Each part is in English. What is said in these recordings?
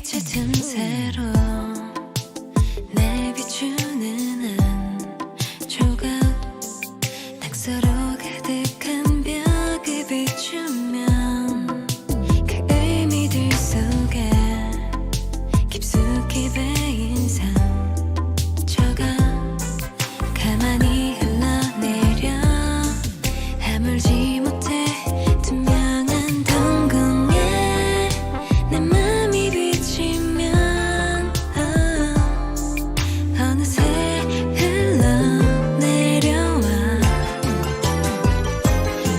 빛의 틈새로 내비추는 한 조각 낙서로 가득한 벽을 비추면 그 의미들 속에 깊숙이 배인 삶 저가 가만히 흘러내려 아물지 못해 투명한 동공에 내 맘이 비치면 어느새 흘러내려와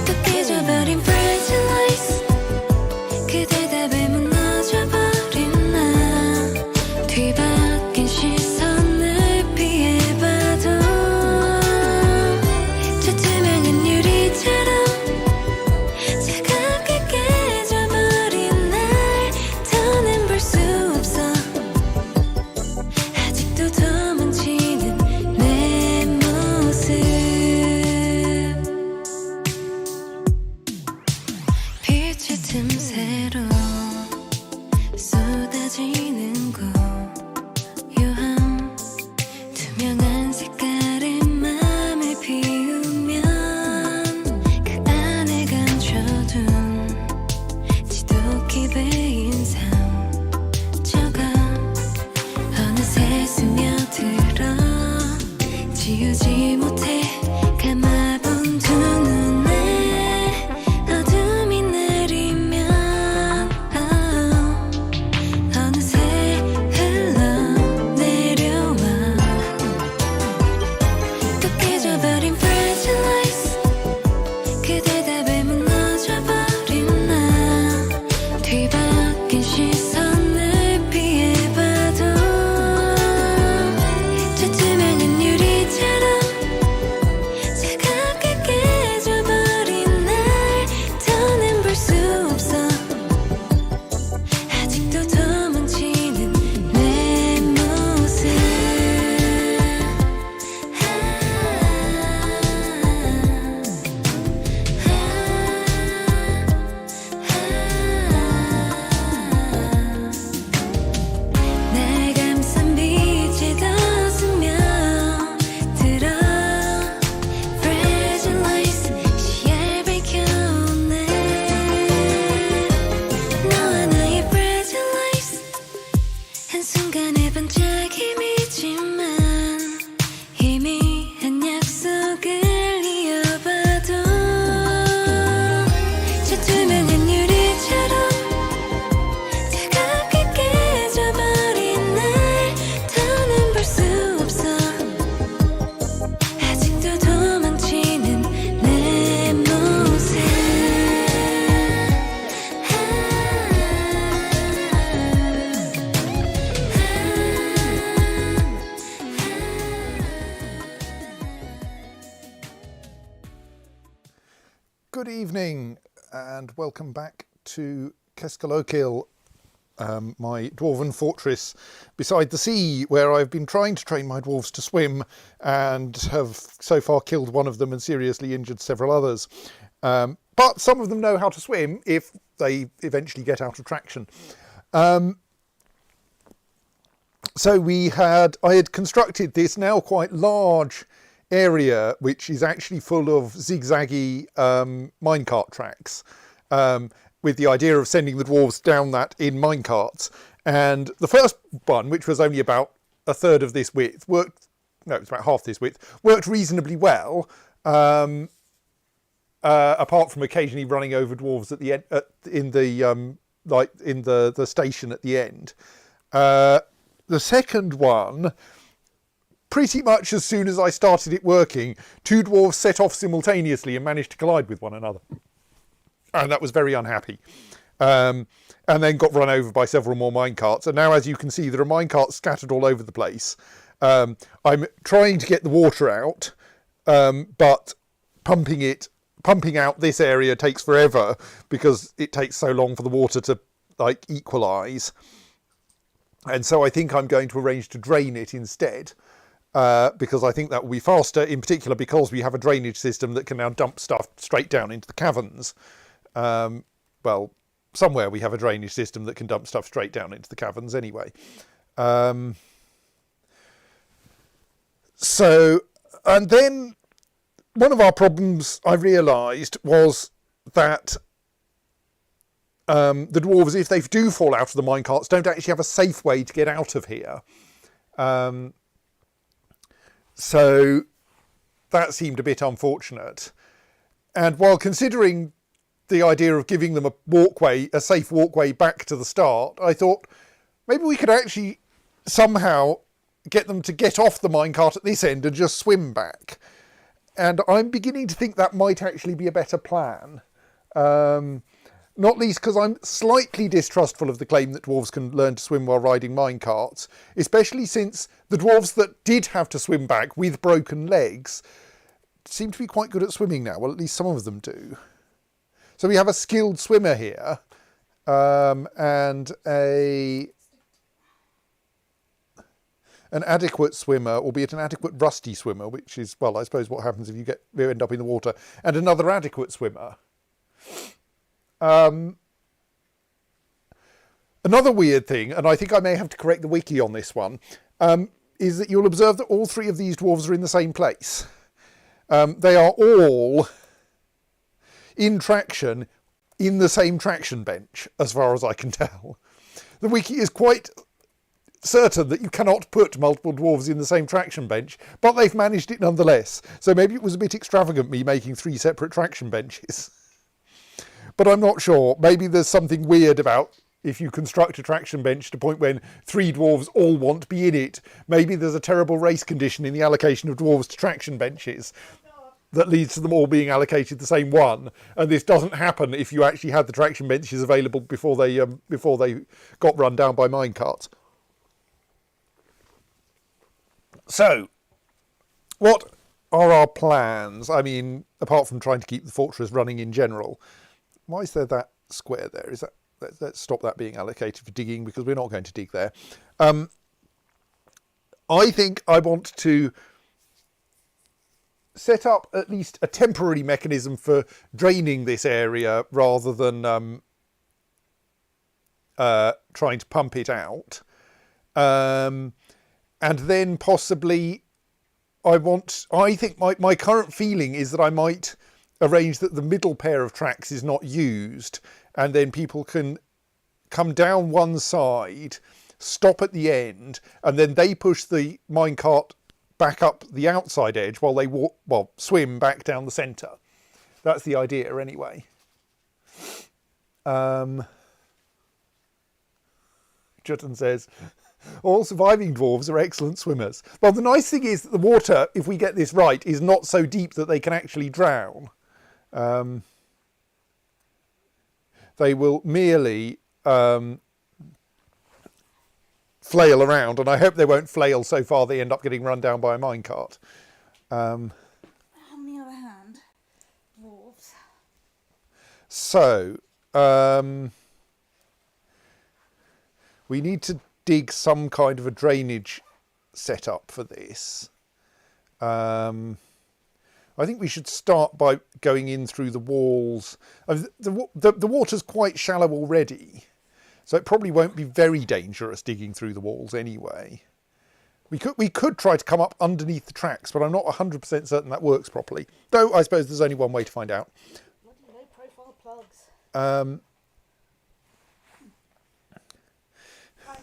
또 깨져버린 fragile lies 그대 답에 무너져버린 나 뒤바뀐 시선을 피해봐도 저 투명한 유리처럼 차갑게 깨져버린 날 더는 볼 수 없어 아직도 도망치는 내 모습 빛의 틈새로 쏟아지는 고요함 투명한 색깔의 맘을 피우면 그 안에 감춰둔 지독히 배인 삶 저가 어느새 스며들어 지우지 못해 감아본 두 눈에 어둠이 내리면 어느새 흘러내려와 또 깨져버린 fragile lies 그대 답에 무너져버린 나 뒤바뀐 시선을 피해봐도 저 투명한 유리처럼 차갑게 깨져버린 날 더는 볼 수 없어 아직도 도망치는 내 모습 날 감싼 빛에 더 스며들어 fragile lies 시야를 밝혀오네 너와 나의 fragile lies 한순간의 반짝임이지만 희미한 약속을 이어봐도 저 투명한 유리처럼 차갑게 깨져버린 날 더는 볼 수 없어 아직도 도망치는 내 모습 Good evening and welcome back to Keskalokil, my dwarven fortress beside the sea, where I've been trying to train my dwarves to swim and have so far killed one of them and seriously injured several others. But some of them know how to swim if they eventually get out of traction. So I had constructed this now quite large area which is actually full of zigzaggy minecart tracks, with the idea of sending the dwarves down that in minecarts. And the first one, which was only about a third of this width, it's about half this width, worked reasonably well, apart from occasionally running over dwarves at the end, in the station at the end. The second one, pretty much as soon as I started it working, two dwarves set off simultaneously and managed to collide with one another. And that was very unhappy. And then got run over by several more minecarts. And now, as you can see, there are minecarts scattered all over the place. I'm trying to get the water out, but pumping out this area takes forever because it takes so long for the water to equalise. And so I think I'm going to arrange to drain it instead. Because I think that will be faster, in particular because we have a drainage system that can now dump stuff straight down into the caverns. Well, somewhere we have a drainage system that can dump stuff straight down into the caverns anyway. So, and then one of our problems I realised was that the dwarves, if they do fall out of the minecarts, don't actually have a safe way to get out of here. So that seemed a bit unfortunate. And while considering the idea of giving them a walkway, a safe walkway back to the start, I thought maybe we could actually somehow get them to get off the minecart at this end and just swim back. And I'm beginning to think that might actually be a better plan. Not least because I'm slightly distrustful of the claim that dwarves can learn to swim while riding minecarts, especially since the dwarves that did have to swim back with broken legs seem to be quite good at swimming now. Well, at least some of them do. So we have a skilled swimmer here, and an adequate swimmer, albeit an adequate rusty swimmer, which is, well, I suppose what happens if you end up in the water, and another adequate swimmer. Another weird thing, and I think I may have to correct the wiki on this one, is that you'll observe that all three of these dwarves are in the same place. They are all in traction in the same traction bench, as far as I can tell. The wiki is quite certain that you cannot put multiple dwarves in the same traction bench, but they've managed it nonetheless. So maybe it was a bit extravagant me making 3 separate traction benches. But I'm not sure. Maybe there's something weird about if you construct a traction bench to the point when 3 dwarves all want to be in it. Maybe there's a terrible race condition in the allocation of dwarves to traction benches that leads to them all being allocated the same one. And this doesn't happen if you actually had the traction benches available before they got run down by minecarts. So, what are our plans? I mean, apart from trying to keep the fortress running in general, why is there that square there? Is that let's stop that being allocated for digging, because we're not going to dig there. I think I want to set up at least a temporary mechanism for draining this area rather than trying to pump it out. And then possibly I think my current feeling is that I might arrange that the middle pair of tracks is not used, and then people can come down one side, stop at the end, and then they push the minecart back up the outside edge while they swim back down the centre. That's the idea anyway. Jutton says, all surviving dwarves are excellent swimmers. Well, the nice thing is that the water, if we get this right, is not so deep that they can actually drown. They will merely flail around, and I hope they won't flail so far they end up getting run down by a minecart. On the other hand, dwarves. So, we need to dig some kind of a drainage setup for this. I think we should start by going in through the walls. The water's quite shallow already, so it probably won't be very dangerous digging through the walls anyway. We could try to come up underneath the tracks, but I'm not 100% certain that works properly. Though I suppose there's only one way to find out. Bloody low profile plugs. I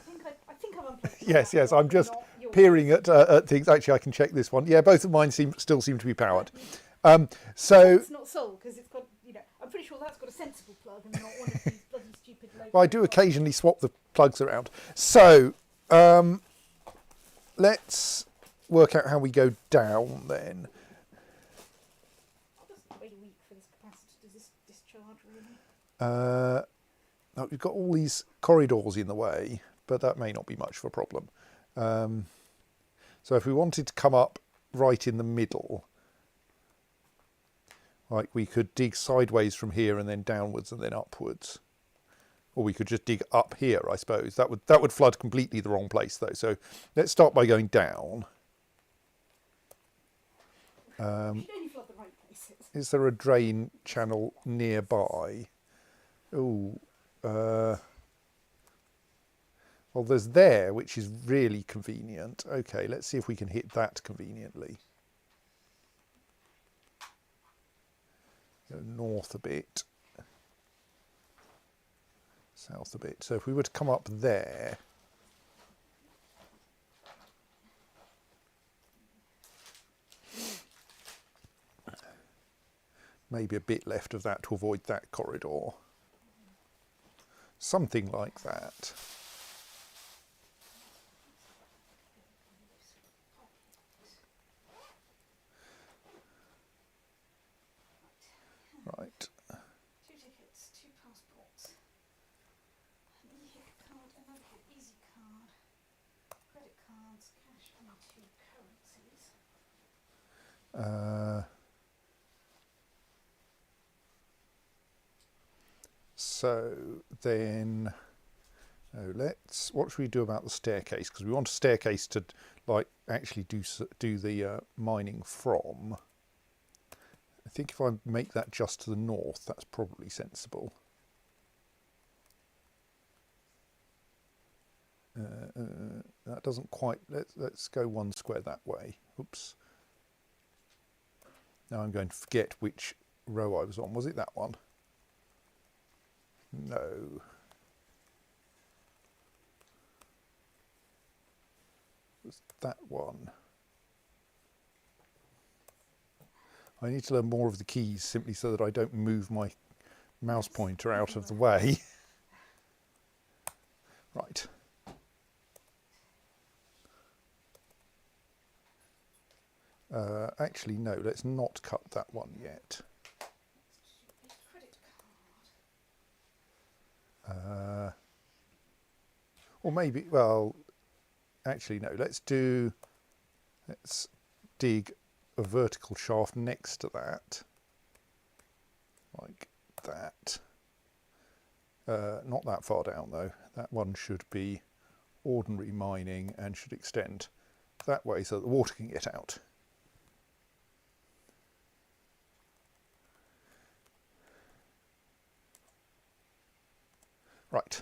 think I've unplugged. Yes, I'm just peering at things. Actually, I can check this one. Yeah, both of mine still seem to be powered. So it's not sold because it's got, I'm pretty sure that's got a sensible plug and not one of these bloody stupid low. I do occasionally swap the plugs around. So let's work out how we go down then. Just wait a week for this capacitor. Does this discharge really? No, we've got all these corridors in the way, but that may not be much of a problem. So if we wanted to come up right in the middle, like we could dig sideways from here and then downwards and then upwards. Or we could just dig up here, I suppose. That would flood completely the wrong place though. So let's start by going down. You only flood the right places. Is there a drain channel nearby? Oh, well, there's there, which is really convenient. Okay, let's see if we can hit that conveniently. Go north a bit, south a bit. So if we were to come up there, maybe a bit left of that to avoid that corridor. Something like that. Right. 2 tickets, 2 passports, an e-hit card, an Opiate Easy card, credit cards, cash and 2 currencies. So then, what should we do about the staircase? Because we want a staircase to like actually do the mining from. I think if I make that just to the north, that's probably sensible. That doesn't quite. Let's go 1 square that way. Oops. Now I'm going to forget which row I was on. Was it that one? No. Was that one? I need to learn more of the keys simply so that I don't move my mouse pointer out of the way. Right. Actually, no, let's not cut that one yet. Credit card. Or maybe, well, actually, no, let's dig a vertical shaft next to that. Like that. Not that far down, though. That one should be ordinary mining and should extend that way so that the water can get out. Right.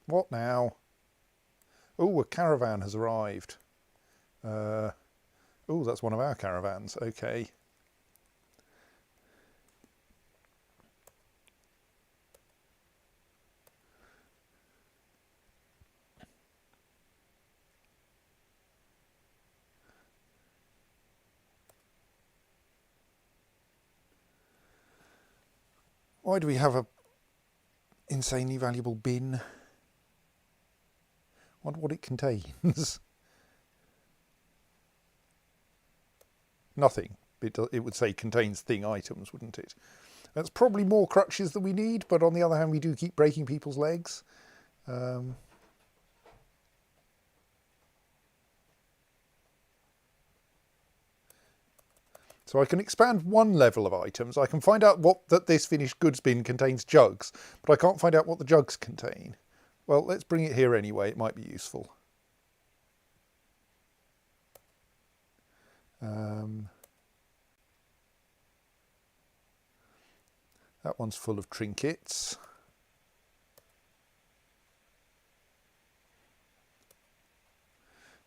What now? Oh, a caravan has arrived. Oh, that's one of our caravans. Okay. Why do we have a insanely valuable bin? Wonder what it contains. Nothing. It would say contains thing items, wouldn't it? That's probably more crutches than we need, but on the other hand, we do keep breaking people's legs. So I can expand one level of items. I can find out that this finished goods bin contains jugs, but I can't find out what the jugs contain. Well, let's bring it here anyway. It might be useful. That one's full of trinkets.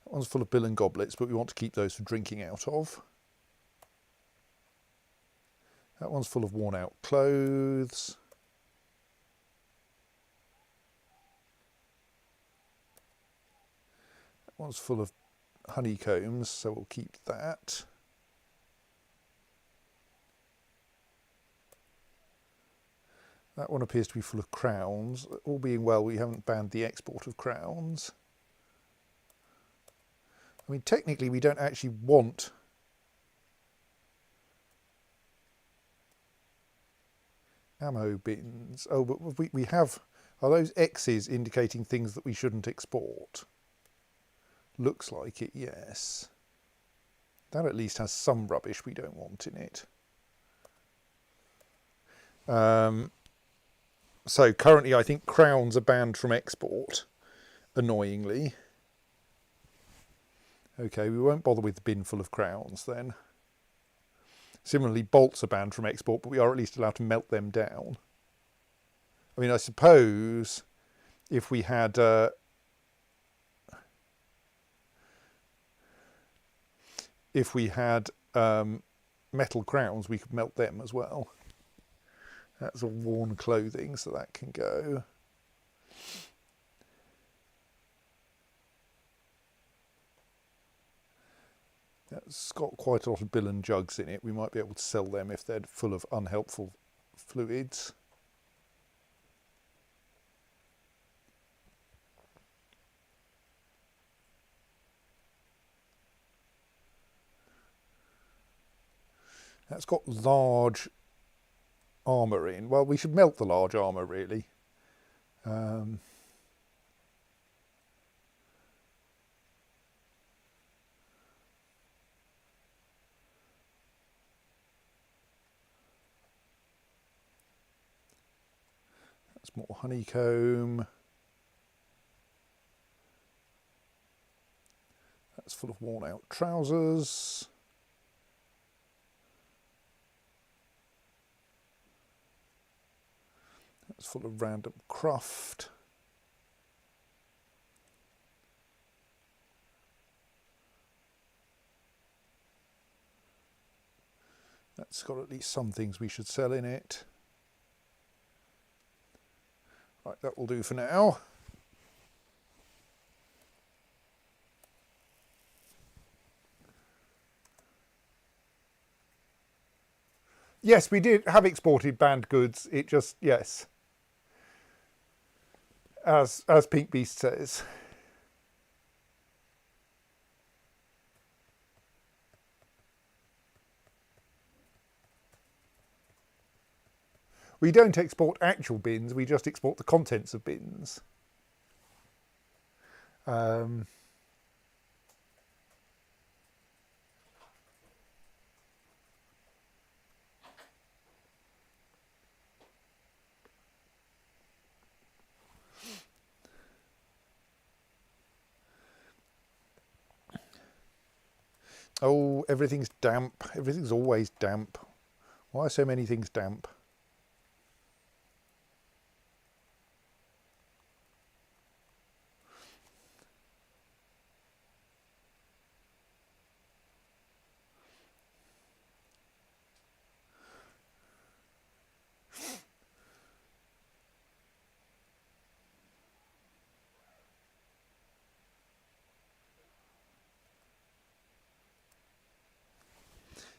That one's full of bill and goblets, but we want to keep those for drinking out of. That one's full of worn out clothes. That one's full of honeycombs, so we'll keep that. That one appears to be full of crowns. All being well, we haven't banned the export of crowns. I mean, technically, we don't actually want ammo bins. Oh, but we have. Are those X's indicating things that we shouldn't export? Looks like it, yes. That at least has some rubbish we don't want in it. So currently I think crowns are banned from export, annoyingly. Okay, we won't bother with the bin full of crowns then. Similarly, bolts are banned from export, but we are at least allowed to melt them down. I mean, I suppose if we had metal crowns, we could melt them as well. That's all worn clothing, so that can go. That's got quite a lot of bill and jugs in it. We might be able to sell them if they're full of unhelpful fluids. That's got large armour in. Well, we should melt the large armour, really. That's more honeycomb. That's full of worn out trousers. That's full of random cruft. That's got at least some things we should sell in it. Right, that will do for now. Yes, we did have exported banned goods. It just, yes, as Pink Beast says. We don't export actual bins, we just export the contents of bins. Oh, everything's damp. Everything's always damp. Why are so many things damp?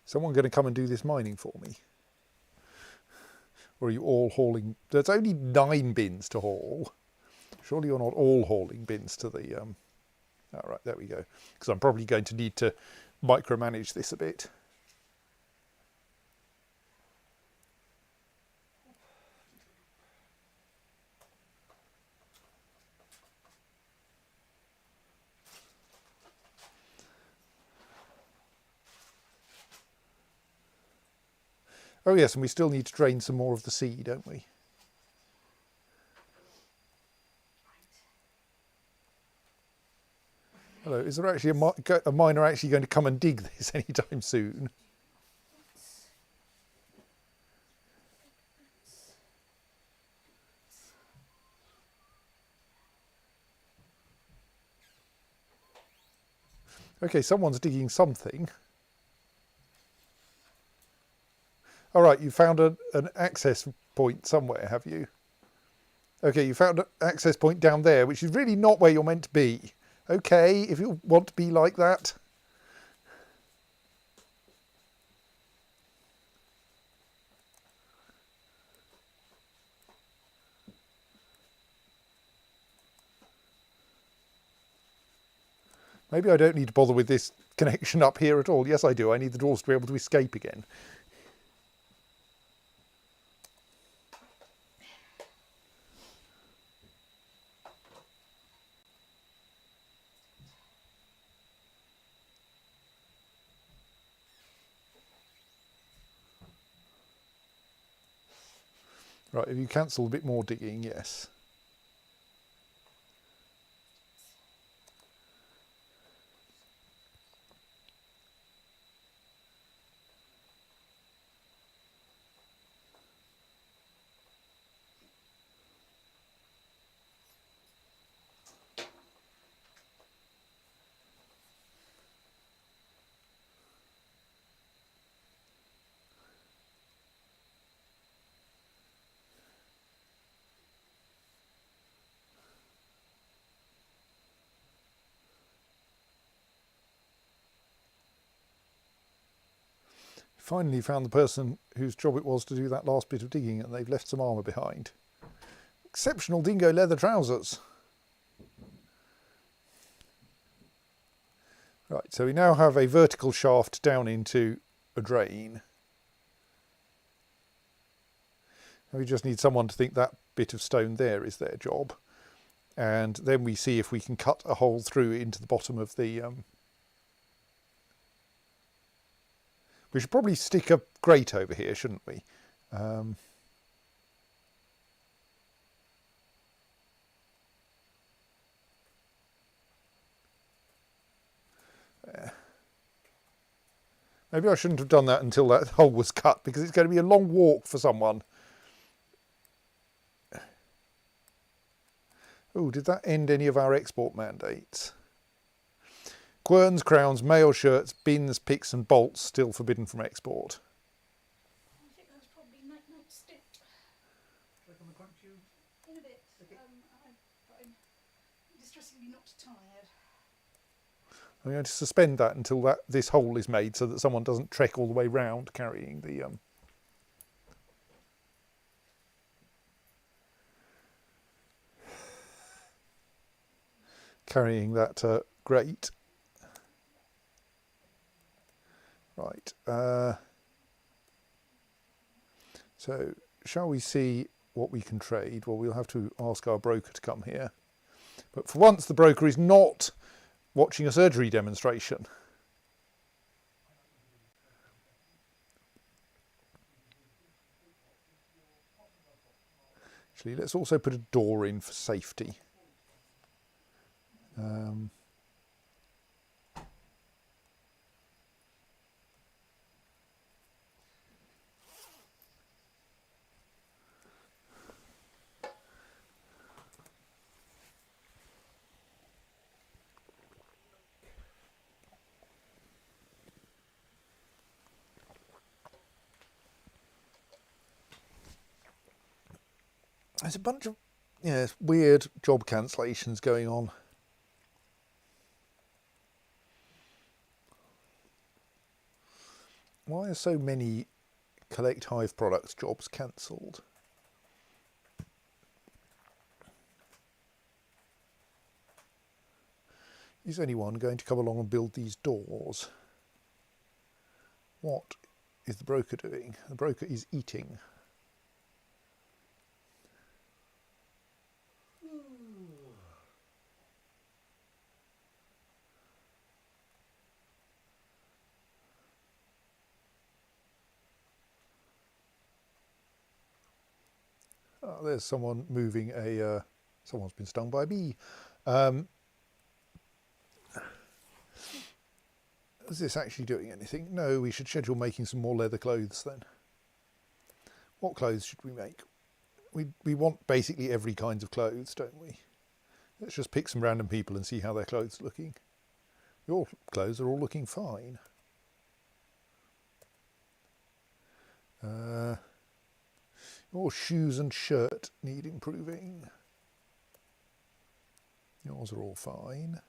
Someone going to come and do this mining for me? Or are you all hauling? There's only 9 bins to haul. Surely you're not all hauling bins to the... All right, there we go. Because I'm probably going to need to micromanage this a bit. Oh yes, and we still need to drain some more of the sea, don't we? Hello, is there actually a miner actually going to come and dig this anytime soon? Okay, someone's digging something. All right, you found an access point somewhere, have you? Okay, you found an access point down there, which is really not where you're meant to be. Okay, if you want to be like that. Maybe I don't need to bother with this connection up here at all. Yes, I do. I need the dwarves to be able to escape again. Right, if you cancel a bit more digging, yes. Finally found the person whose job it was to do that last bit of digging, and they've left some armour behind. Exceptional dingo leather trousers. Right, so we now have a vertical shaft down into a drain. And we just need someone to think that bit of stone there is their job. And then we see if we can cut a hole through into the bottom of the... we should probably stick a grate over here, shouldn't we? Maybe I shouldn't have done that until that hole was cut, because it's going to be a long walk for someone. Oh, did that end any of our export mandates? Querns, crowns, mail shirts, bins, picks and bolts still forbidden from export. I think that's probably night stick. Click on the crunch you. In a bit. I'm distressingly not tired. I'm going to suspend that until this hole is made, so that someone doesn't trek all the way round carrying the... carrying that grate. Right. So, shall we see what we can trade? Well, we'll have to ask our broker to come here. But for once, the broker is not watching a surgery demonstration. Actually, let's also put a door in for safety. There's a bunch of weird job cancellations going on. Why are so many Collect Hive Products jobs cancelled? Is anyone going to come along and build these doors? What is the broker doing? The broker is eating. Oh, there's someone moving a... someone's been stung by a bee. Is this actually doing anything? No, we should schedule making some more leather clothes then. What clothes should we make? We want basically every kind of clothes, don't we? Let's just pick some random people and see how their clothes are looking. Your clothes are all looking fine. Your shoes and shirt need improving. Yours are all fine.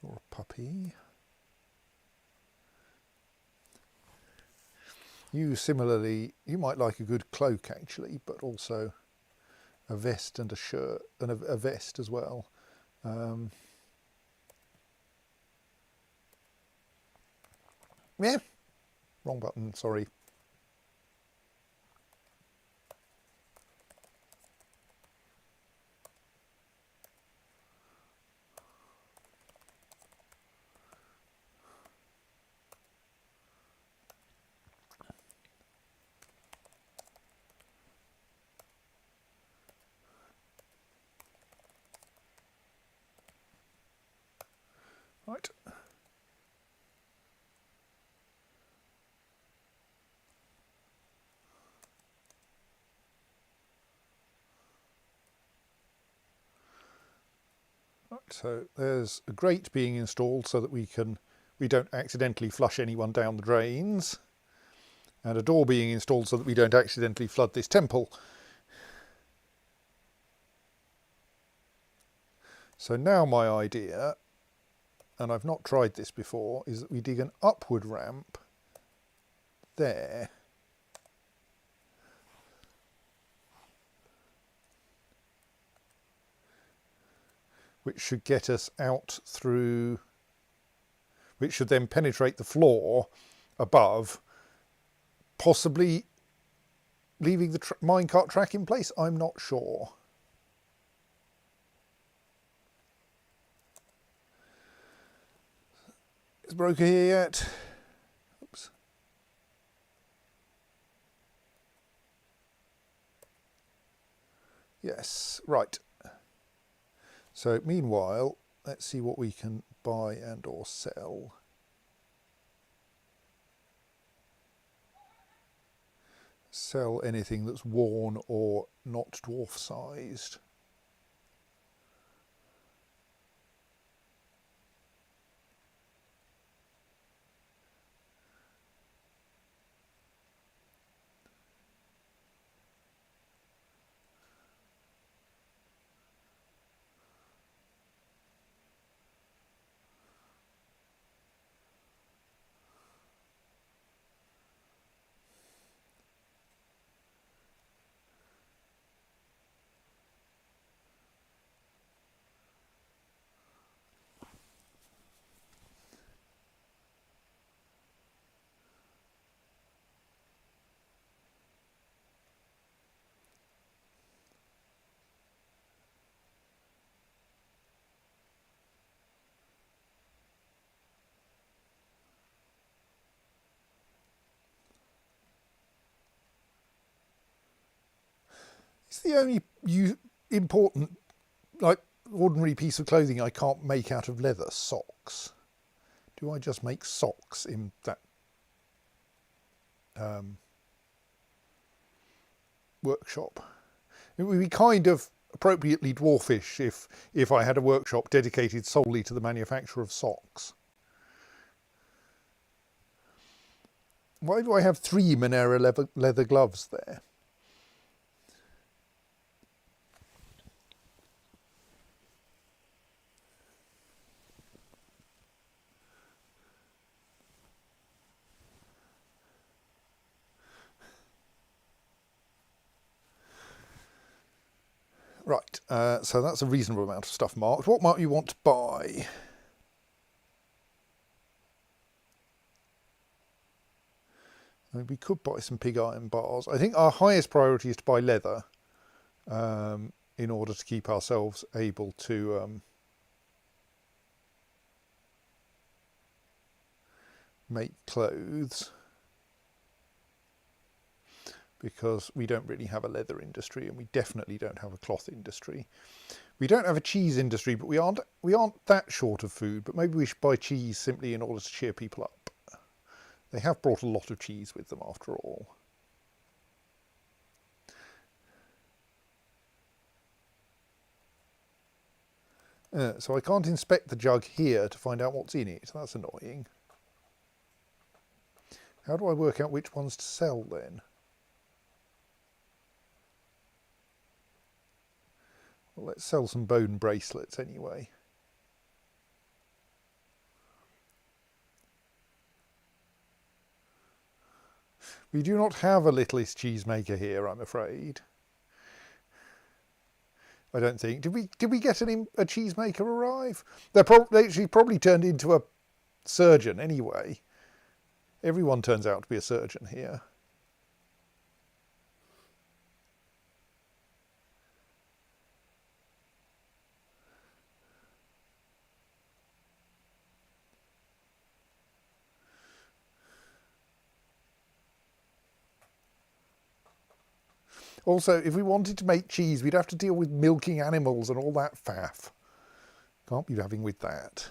You're a puppy. You similarly, you might like a good cloak actually, but also a vest and a shirt, and a vest as well. Yeah, wrong button, sorry. Right. Right, so there's a grate being installed so that we don't accidentally flush anyone down the drains, and a door being installed so that we don't accidentally flood this temple. So now my idea, and I've not tried this before, is that we dig an upward ramp there. Which should get us out through, which should then penetrate the floor above, possibly leaving the minecart track in place. I'm not sure. Is Broker here yet? Oops. Yes, right. So meanwhile, let's see what we can buy and or sell. Sell anything that's worn or not dwarf sized. It's the only important, like, ordinary piece of clothing I can't make out of leather, socks. Do I just make socks in that workshop? It would be kind of appropriately dwarfish if I had a workshop dedicated solely to the manufacture of socks. Why do I have 3 Monera leather gloves there? Right, so that's a reasonable amount of stuff marked. What might you want to buy? I mean, we could buy some pig iron bars. I think our highest priority is to buy leather in order to keep ourselves able to make clothes, because we don't really have a leather industry and we definitely don't have a cloth industry. We don't have a cheese industry, but we aren't that short of food, but maybe we should buy cheese simply in order to cheer people up. They have brought a lot of cheese with them after all. So I can't inspect the jug here to find out what's in it. That's annoying. How do I work out which ones to sell then? Well, let's sell some bone bracelets anyway. We do not have a littlest cheesemaker here, I'm afraid. I don't think. Did we get a cheesemaker arrive? She probably turned into a surgeon anyway. Everyone turns out to be a surgeon here. Also, if we wanted to make cheese, we'd have to deal with milking animals and all that faff. Can't be having with that.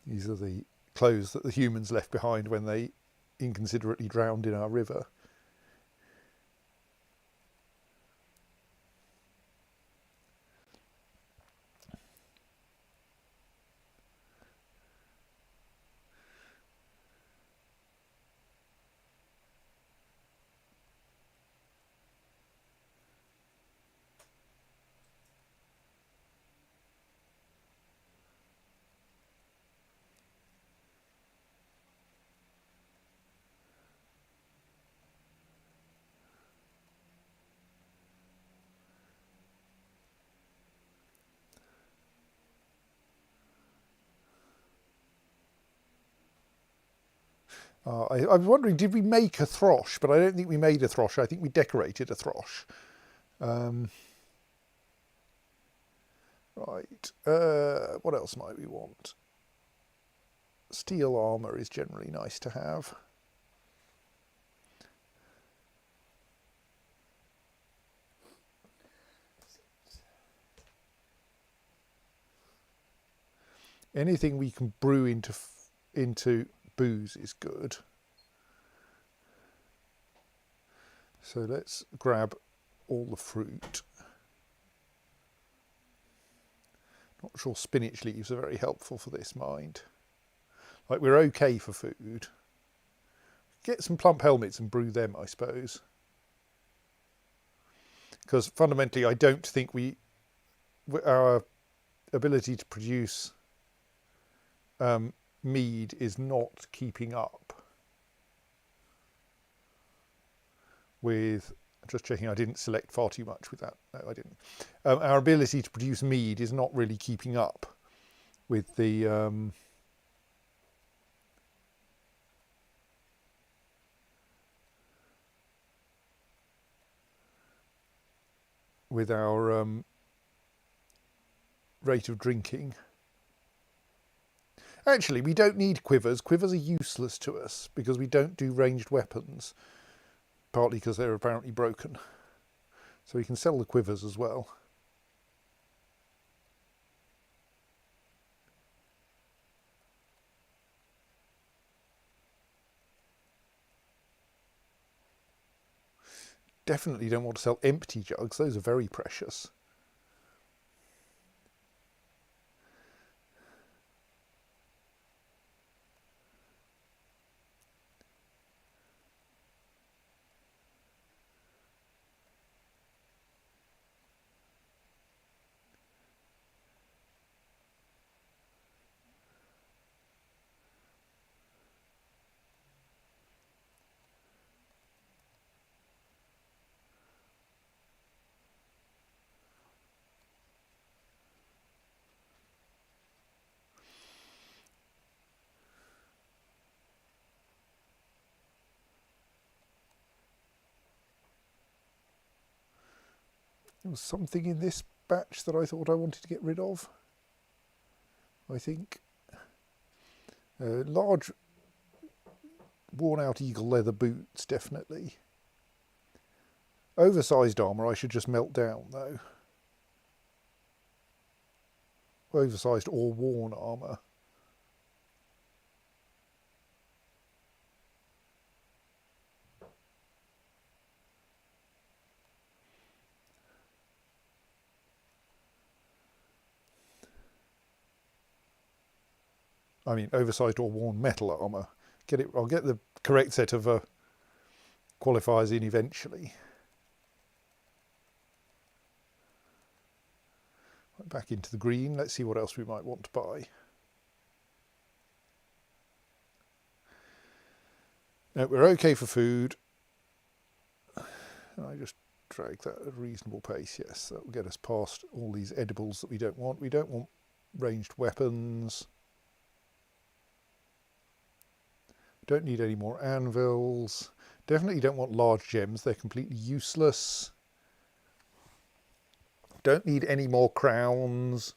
These are the clothes that the humans left behind when they inconsiderately drowned in our river. I was wondering, did we make a throsh? But I don't think we made a throsh. I think we decorated a throsh. Right. What else might we want? Steel armour is generally nice to have. Anything we can brew into booze is good. So let's grab all the fruit. Not sure spinach leaves are very helpful for this, mind. Like, we're okay for food. Get some plump helmets and brew them, I suppose. Because fundamentally, I don't think our ability to produce mead is not keeping up with, just checking I didn't select far too much with that. No, I didn't. Our ability to produce mead is not really keeping up with the with our rate of drinking. Actually, we don't need quivers. Quivers are useless to us because we don't do ranged weapons, partly because they're apparently broken. So we can sell the quivers as well. Definitely don't want to sell empty jugs. Those are very precious. There was something in this batch that I thought I wanted to get rid of. I think large worn out eagle leather boots, definitely. Oversized armour I should just melt down though. Oversized or worn armour. I mean, oversized or worn metal armour. I'll get the correct set of qualifiers in eventually. Back into the green. Let's see what else we might want to buy. No, we're okay for food. I just drag that at a reasonable pace. Yes, that will get us past all these edibles that we don't want. We don't want ranged weapons. Don't need any more anvils. Definitely don't want large gems. They're completely useless. Don't need any more crowns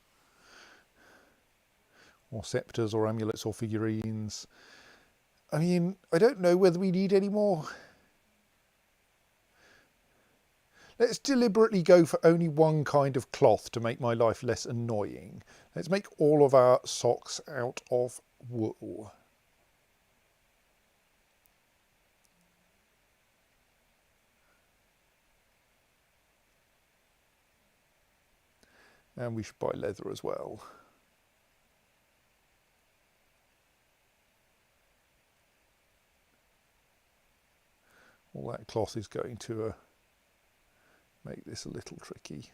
or scepters or amulets or figurines. I mean, I don't know whether we need any more. Let's deliberately go for only one kind of cloth to make my life less annoying. Let's make all of our socks out of wool. And we should buy leather as well. All that cloth is going to make this a little tricky.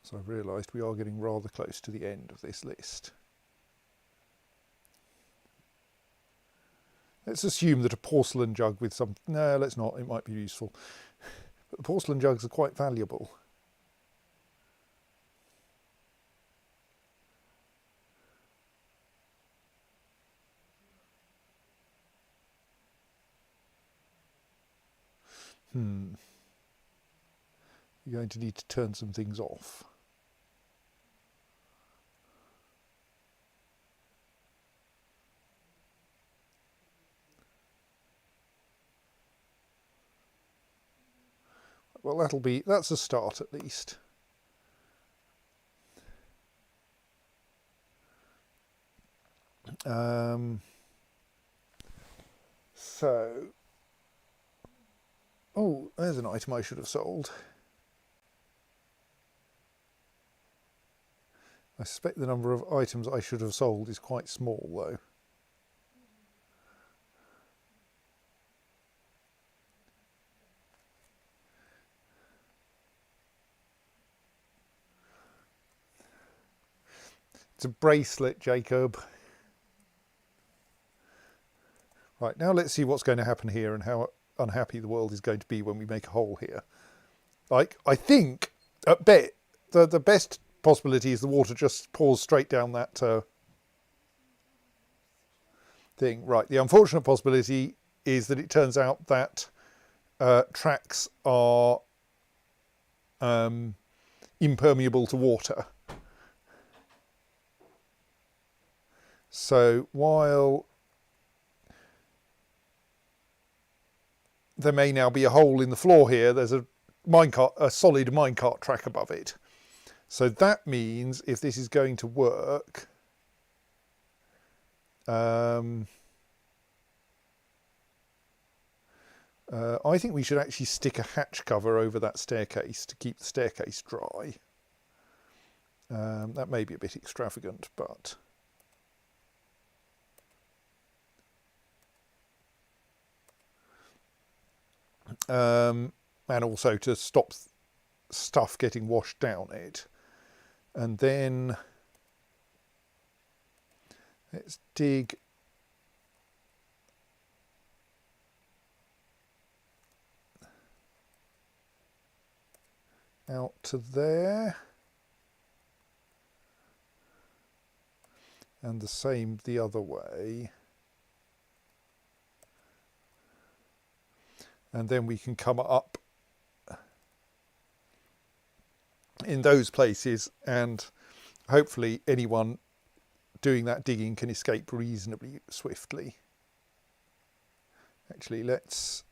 So I've realised we are getting rather close to the end of this list. Let's assume that a porcelain jug with some... No, let's not. It might be useful. But the porcelain jugs are quite valuable. You're going to need to turn some things off. Well, that's a start at least. So, oh, there's an item I should have sold. I suspect the number of items I should have sold is quite small, though. It's a bracelet, Jacob. Right, now let's see what's going to happen here and how unhappy the world is going to be when we make a hole here. Like, I think, at bet, the best possibility is the water just pours straight down that thing. Right, the unfortunate possibility is that it turns out that tracks are impermeable to water. So while there may now be a hole in the floor here, there's a solid minecart track above it. So that means if this is going to work, I think we should actually stick a hatch cover over that staircase to keep the staircase dry. That may be a bit extravagant, but and also to stop stuff getting washed down it. And then let's dig out to there, and the same the other way. And then we can come up in those places, and hopefully anyone doing that digging can escape reasonably swiftly. Actually, let's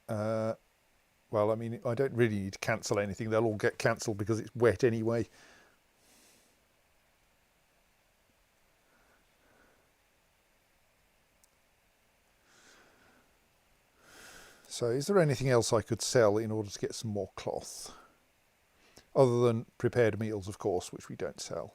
well, I mean, I don't really need to cancel anything. They'll all get cancelled because it's wet anyway. So is there anything else I could sell in order to get some more cloth? Other than prepared meals, of course, which we don't sell.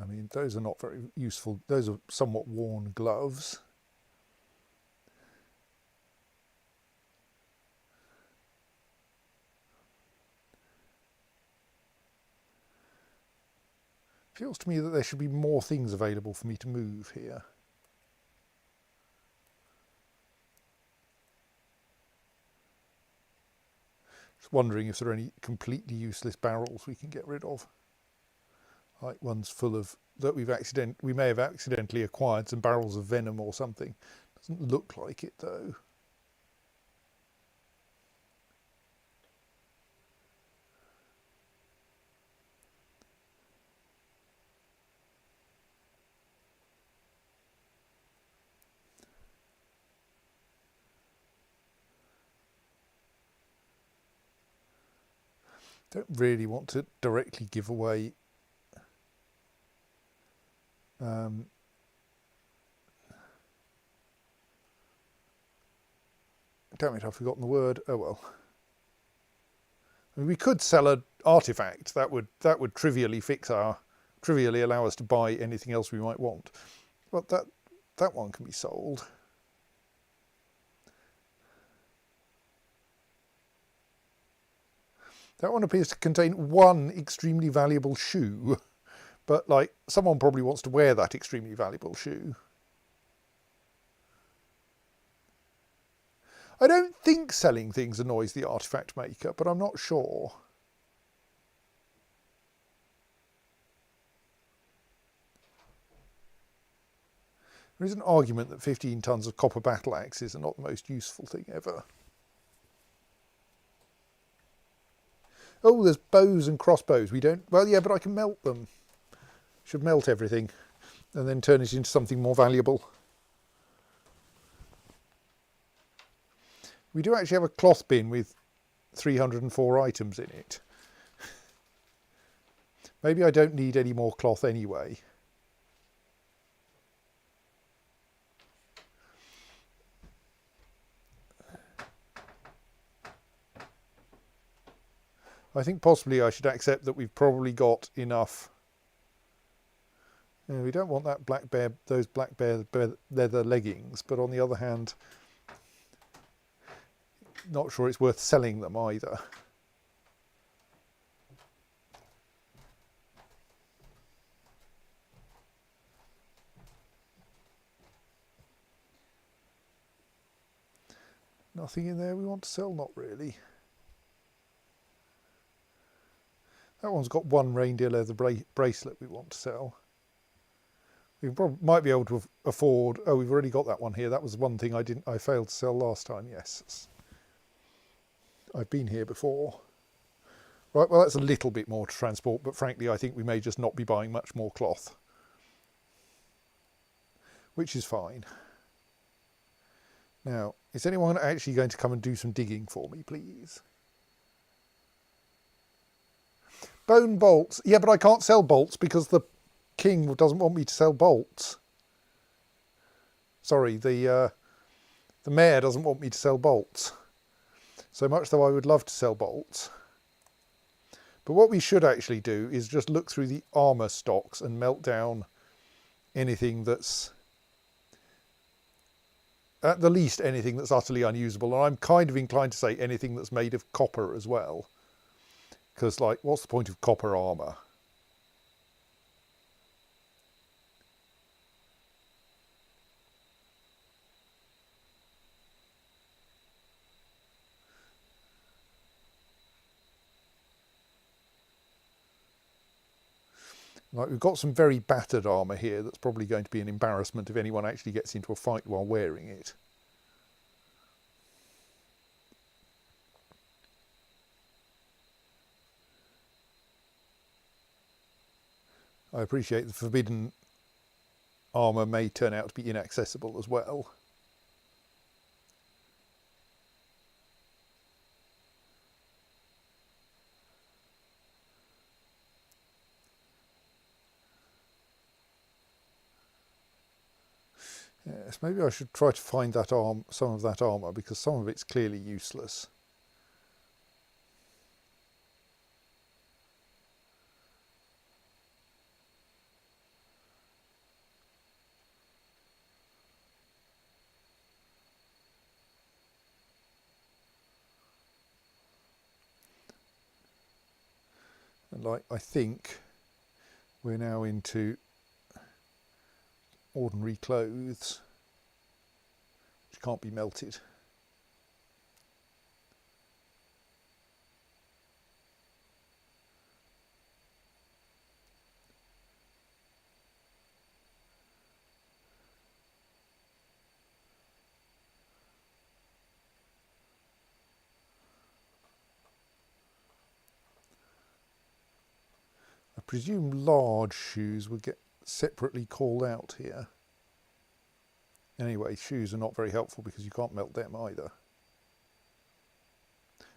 I mean, those are not very useful. Those are somewhat worn gloves. Feels to me that there should be more things available for me to move here. Just wondering if there are any completely useless barrels we can get rid of. Like ones full of that we may have accidentally acquired some barrels of venom or something. Doesn't look like it though. Don't really want to directly give away damn it, I've forgotten the word. Oh well. I mean, we could sell an artifact that would trivially allow us to buy anything else we might want. But that one can be sold. That one appears to contain one extremely valuable shoe, but like someone probably wants to wear that extremely valuable shoe. I don't think selling things annoys the artifact maker, but I'm not sure. There is an argument that 15 tons of copper battle axes are not the most useful thing ever. Oh, there's bows and crossbows. We don't... Well, yeah, but I can melt them. Should melt everything and then turn it into something more valuable. We do actually have a cloth bin with 304 items in it. Maybe I don't need any more cloth anyway. I think possibly I should accept that we've probably got enough. We don't want that those black bear leather leggings, but on the other hand, not sure it's worth selling them either. Nothing in there we want to sell, not really. That one's got one reindeer leather bracelet we want to sell. We might be able to afford... Oh, we've already got that one here. That was one thing I failed to sell last time, yes. I've been here before. Right, well, that's a little bit more to transport, but frankly, I think we may just not be buying much more cloth. Which is fine. Now, is anyone actually going to come and do some digging for me, please? Bone bolts. Yeah, but I can't sell bolts because the king doesn't want me to sell bolts. Sorry, the mayor doesn't want me to sell bolts. So much though I would love to sell bolts. But what we should actually do is just look through the armour stocks and melt down anything that's, at the least, anything that's utterly unusable. And I'm kind of inclined to say anything that's made of copper as well. Because, like, what's the point of copper armour? Like, we've got some very battered armour here that's probably going to be an embarrassment if anyone actually gets into a fight while wearing it. I appreciate the forbidden armour may turn out to be inaccessible as well. Yes, maybe I should try to find that some of that armour, because some of it's clearly useless. And like, I think we're now into ordinary clothes which can't be melted. I presume large shoes would get separately called out here. Anyway, shoes are not very helpful because you can't melt them either.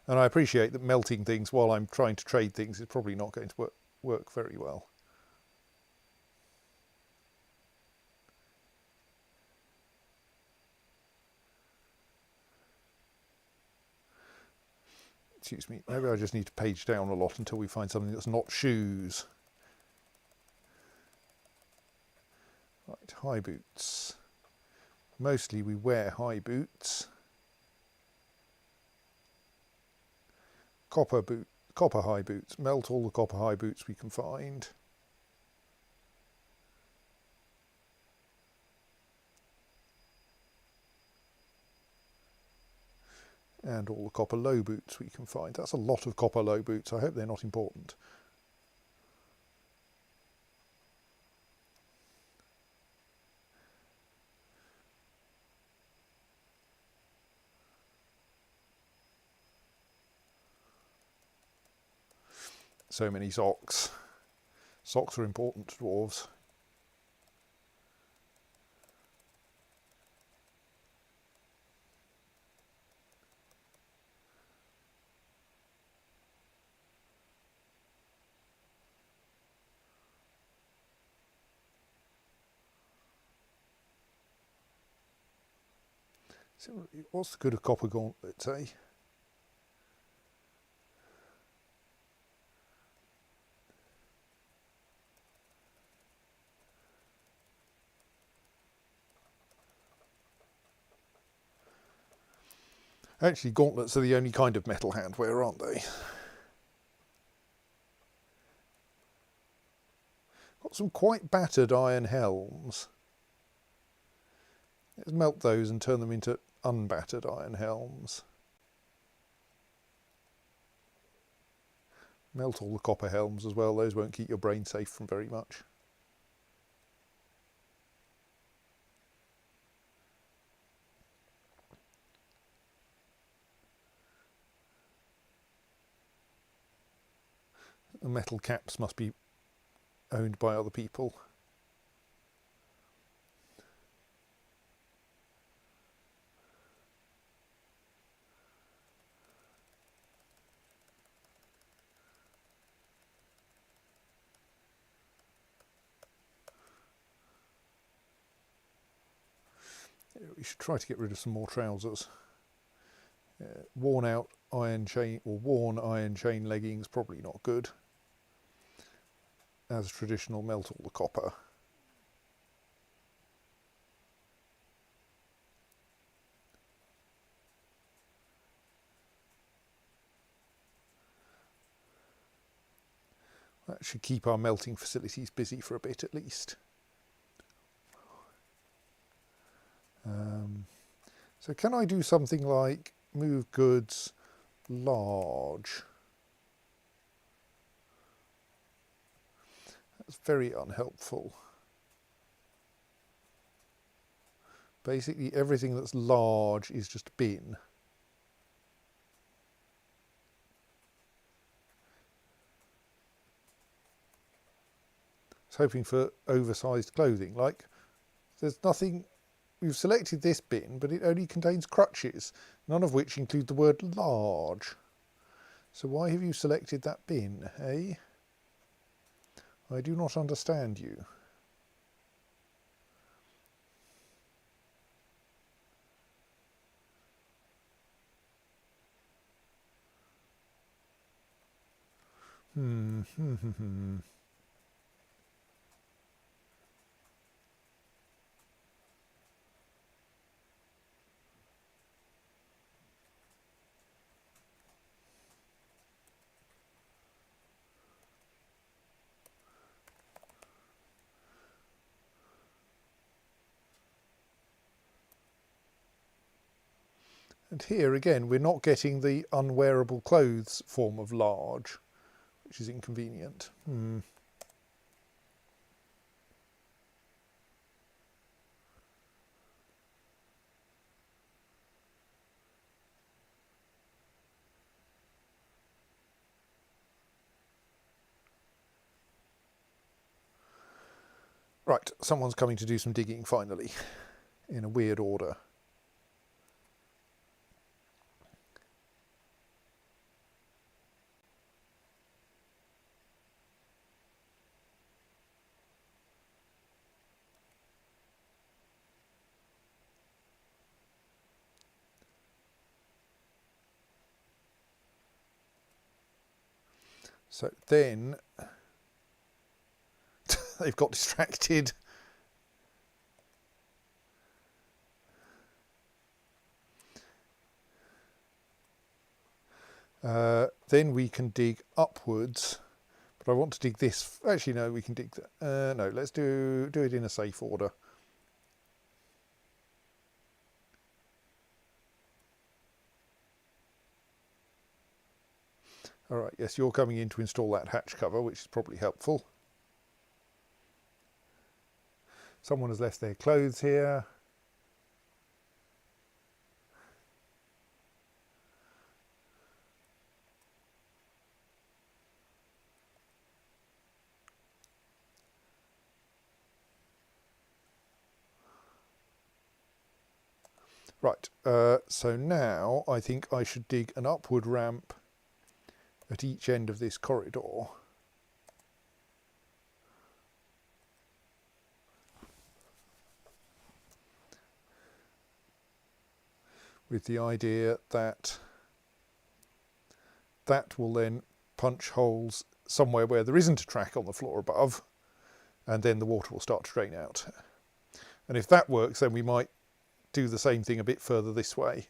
And I appreciate that melting things while I'm trying to trade things is probably not going to work very well. Excuse me, maybe I just need to page down a lot until we find something that's not shoes. Right, high boots. Mostly we wear high boots. Copper high boots. Melt all the copper high boots we can find. And all the copper low boots we can find. That's a lot of copper low boots. I hope they're not important. So many socks. Socks are important to dwarves. So what's the good of copper gauntlets, eh? Actually, gauntlets are the only kind of metal handwear, aren't they? Got some quite battered iron helms. Let's melt those and turn them into unbattered iron helms. Melt all the copper helms as well. Those won't keep your brain safe from very much. The metal caps must be owned by other people. We should try to get rid of some more trousers. Worn out iron chain or worn iron chain leggings, probably not good. As traditional, melt all the copper. That should keep our melting facilities busy for a bit at least. So can I do something like move goods large? That's very unhelpful. Basically everything that's large is just bin. I was hoping for oversized clothing, like there's nothing. We've selected this bin, but it only contains crutches, none of which include the word large. So why have you selected that bin, eh? I do not understand you. And here again, we're not getting the unwearable clothes form of large, which is inconvenient. Right, someone's coming to do some digging finally, in a weird order. So then they've got distracted. Then we can dig upwards, but I want to dig this. Actually, no, we can dig that. No, let's do it in a safe order. All right, yes, you're coming in to install that hatch cover, which is probably helpful. Someone has left their clothes here. Right, so now I think I should dig an upward ramp at each end of this corridor. With the idea that that will then punch holes somewhere where there isn't a track on the floor above, and then the water will start to drain out. And if that works, then we might do the same thing a bit further this way.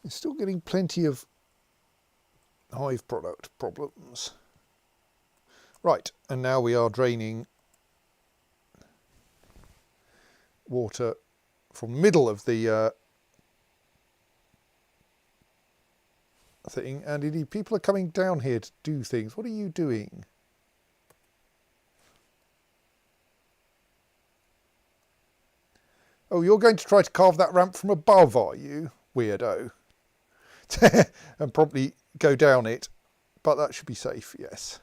You're still getting plenty of hive product problems. Right, and now we are draining water from the middle of the thing, and indeed people are coming down here to do things. What are you doing? Oh, you're going to try to carve that ramp from above, are you, weirdo? And probably go down it, but that should be safe, yes.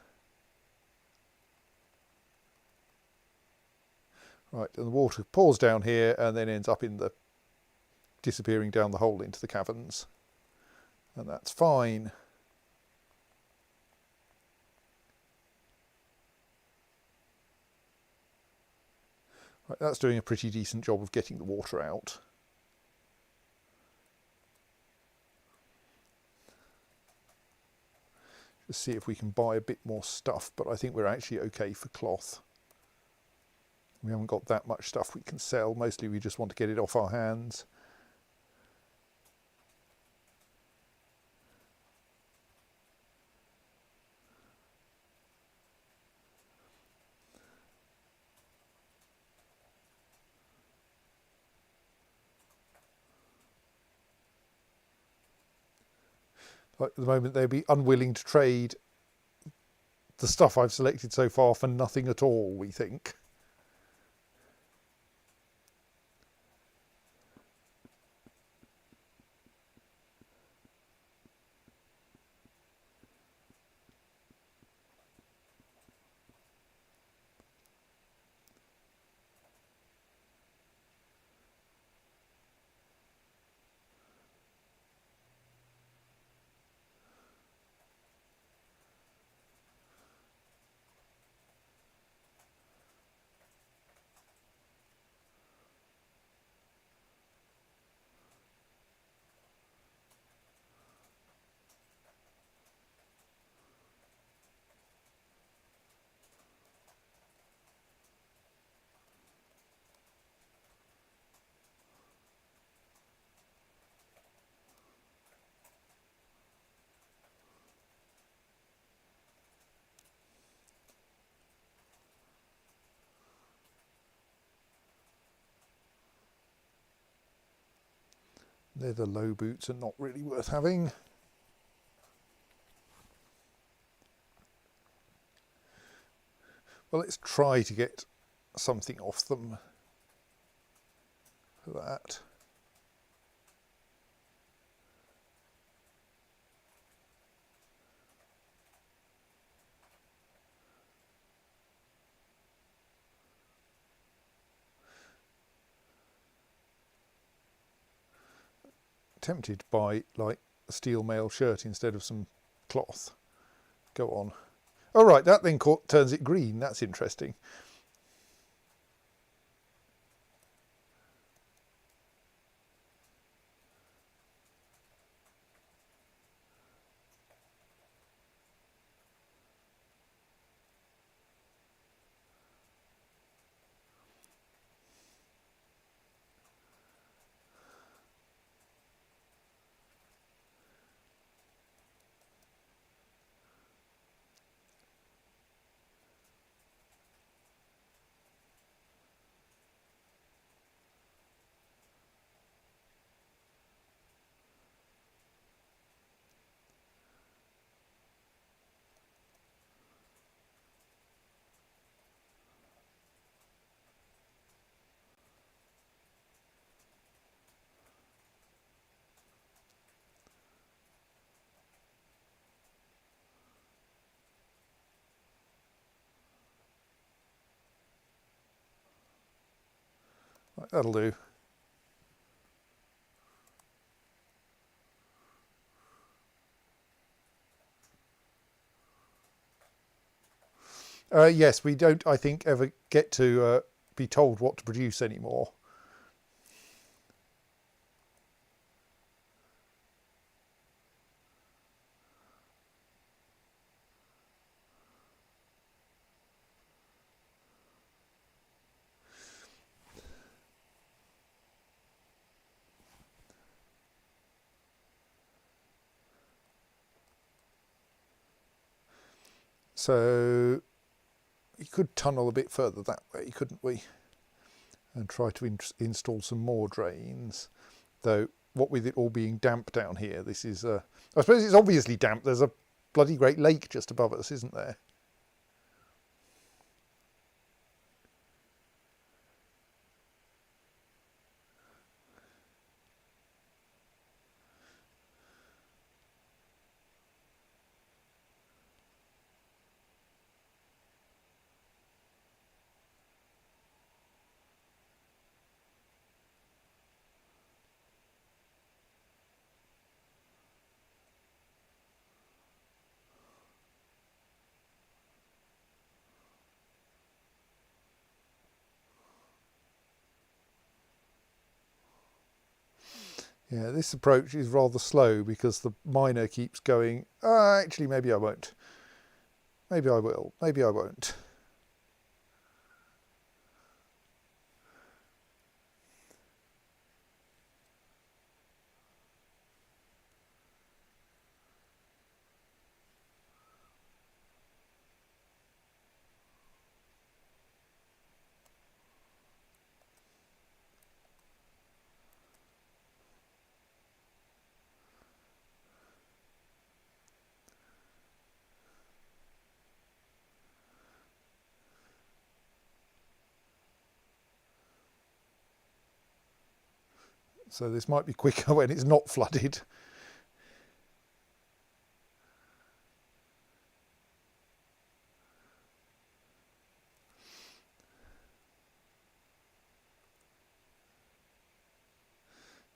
Right, and the water pours down here and then ends up in the disappearing down the hole into the caverns, and that's fine. Right, that's doing a pretty decent job of getting the water out. Just see if we can buy a bit more stuff, but I think we're actually okay for cloth. We haven't got that much stuff we can sell. Mostly we just want to get it off our hands. Like at the moment they'd be unwilling to trade the stuff I've selected so far for nothing at all, we think. They're the low boots and not really worth having. Well, let's try to get something off them for that. Tempted by like a steel mail shirt instead of some cloth. Go on. Oh right, that then turns it green. That's interesting. that'll do. Yes, we don't, I think, ever get to be told what to produce anymore. So you could tunnel a bit further that way, couldn't we? And try to install some more drains. Though, what with it all being damp down here, this is, I suppose it's obviously damp. There's a bloody great lake just above us, isn't there? Yeah, this approach is rather slow because the miner keeps going, actually, maybe I won't. Maybe I will. Maybe I won't. So this might be quicker when it's not flooded.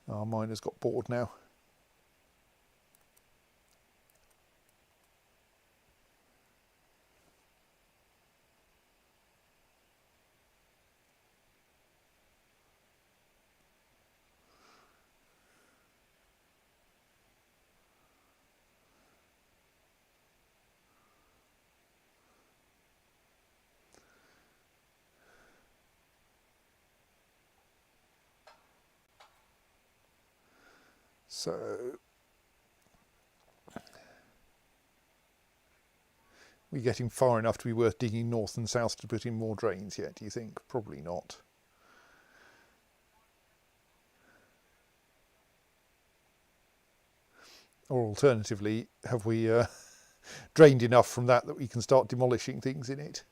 Our miner's got bored now. So we're getting far enough to be worth digging north and south to put in more drains yet, do you think? Probably not. Or alternatively, have we drained enough from that we can start demolishing things in it?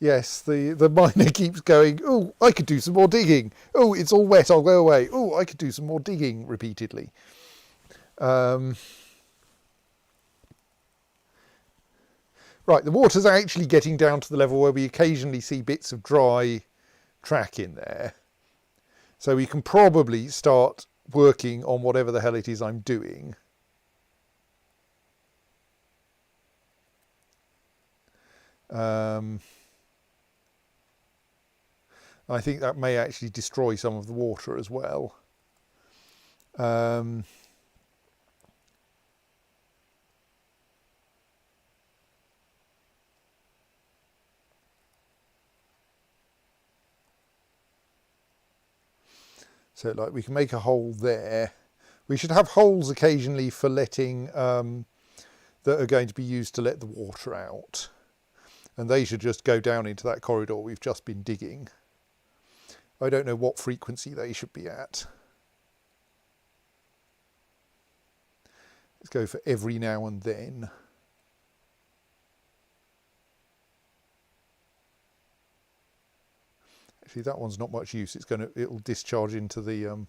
Yes, the miner keeps going, oh, I could do some more digging. Oh, it's all wet, I'll go away. Oh, I could do some more digging repeatedly. Right, the water's actually getting down to the level where we occasionally see bits of dry track in there. So we can probably start working on whatever the hell it is I'm doing. I think that may actually destroy some of the water as well. So like we can make a hole there. We should have holes occasionally for letting, that are going to be used to let the water out. And they should just go down into that corridor we've just been digging. I don't know what frequency they should be at. Let's go for every now and then. Actually, that one's not much use. It'll discharge into the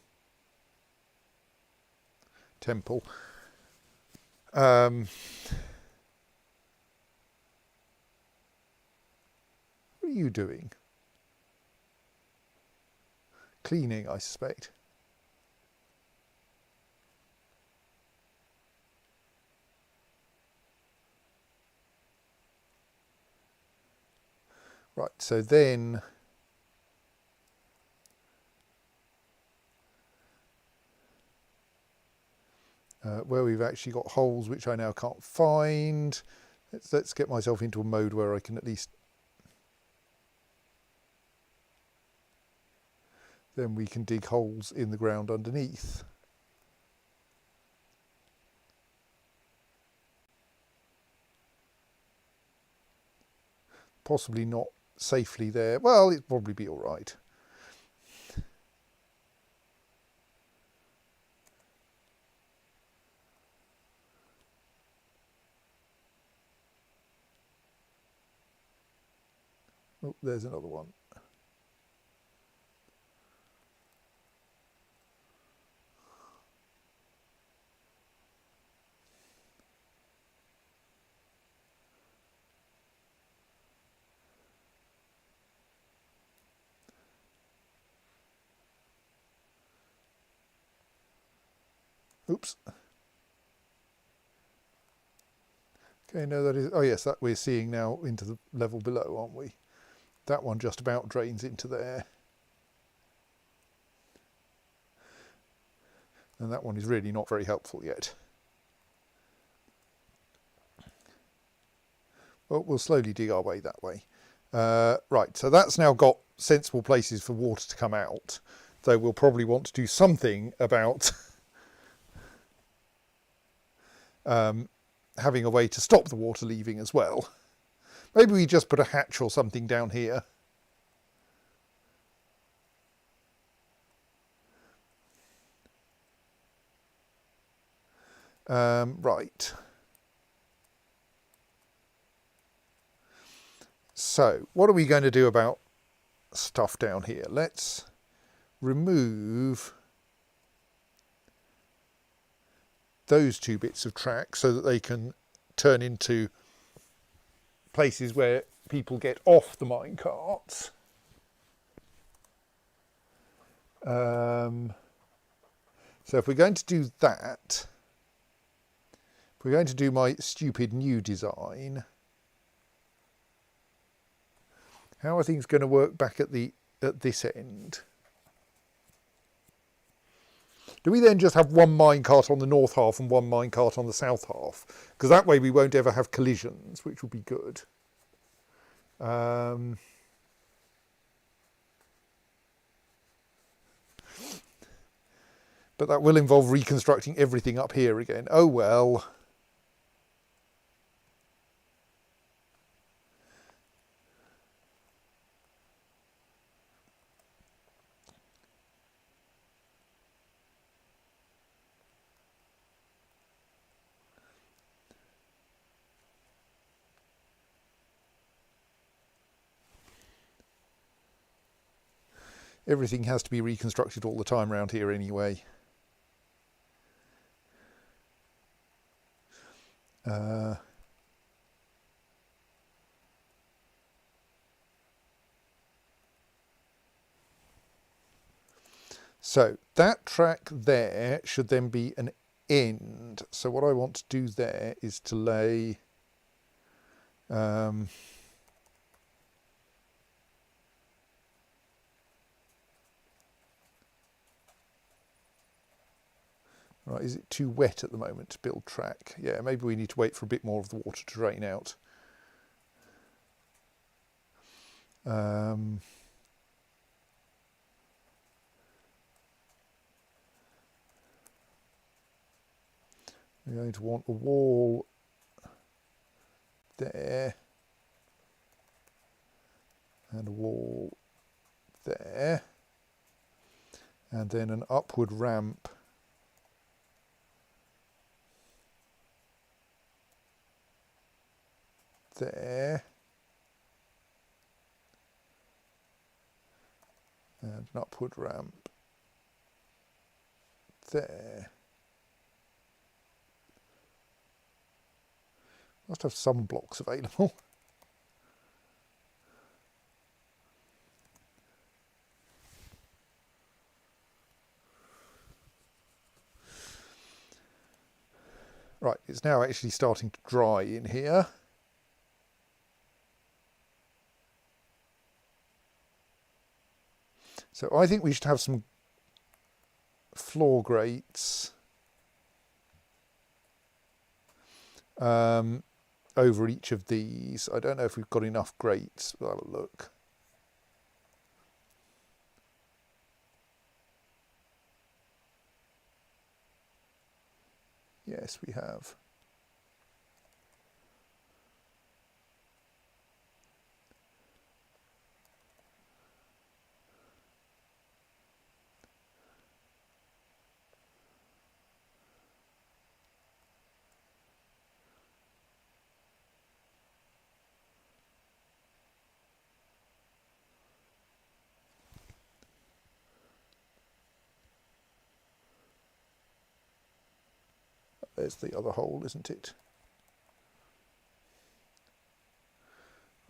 temple. What are you doing? Cleaning, I suspect. Right, so then where we've actually got holes which I now can't find, let's get myself into a mode where I can at least, then we can dig holes in the ground underneath. Possibly not safely there. Well, it'd probably be all right. Oh, there's another one. Oops. Okay, no, that is, oh yes, that we're seeing now into the level below, aren't we? That one just about drains into there. And that one is really not very helpful yet. Well, we'll slowly dig our way that way. Right, so that's now got sensible places for water to come out, though we'll probably want to do something about having a way to stop the water leaving as well. Maybe we just put a hatch or something down here. Right. So, what are we going to do about stuff down here? Let's remove those two bits of track so that they can turn into places where people get off the mine carts. So if we're going to do that, if we're going to do my stupid new design, how are things going to work back at this end? Do we then just have one minecart on the north half and one minecart on the south half? Because that way we won't ever have collisions, which would be good. But that will involve reconstructing everything up here again. Oh well. Everything has to be reconstructed all the time around here anyway. So that track there should then be an end. So what I want to do there is to lay right, is it too wet at the moment to build track? Yeah, maybe we need to wait for a bit more of the water to drain out. We're going to want a wall there and a wall there, and then an upward ramp there, and an upward ramp there. Must have some blocks available. Right, it's now actually starting to dry in here. So I think we should have some floor grates over each of these. I don't know if we've got enough grates. We'll have a look. Yes, we have. There's the other hole, isn't it?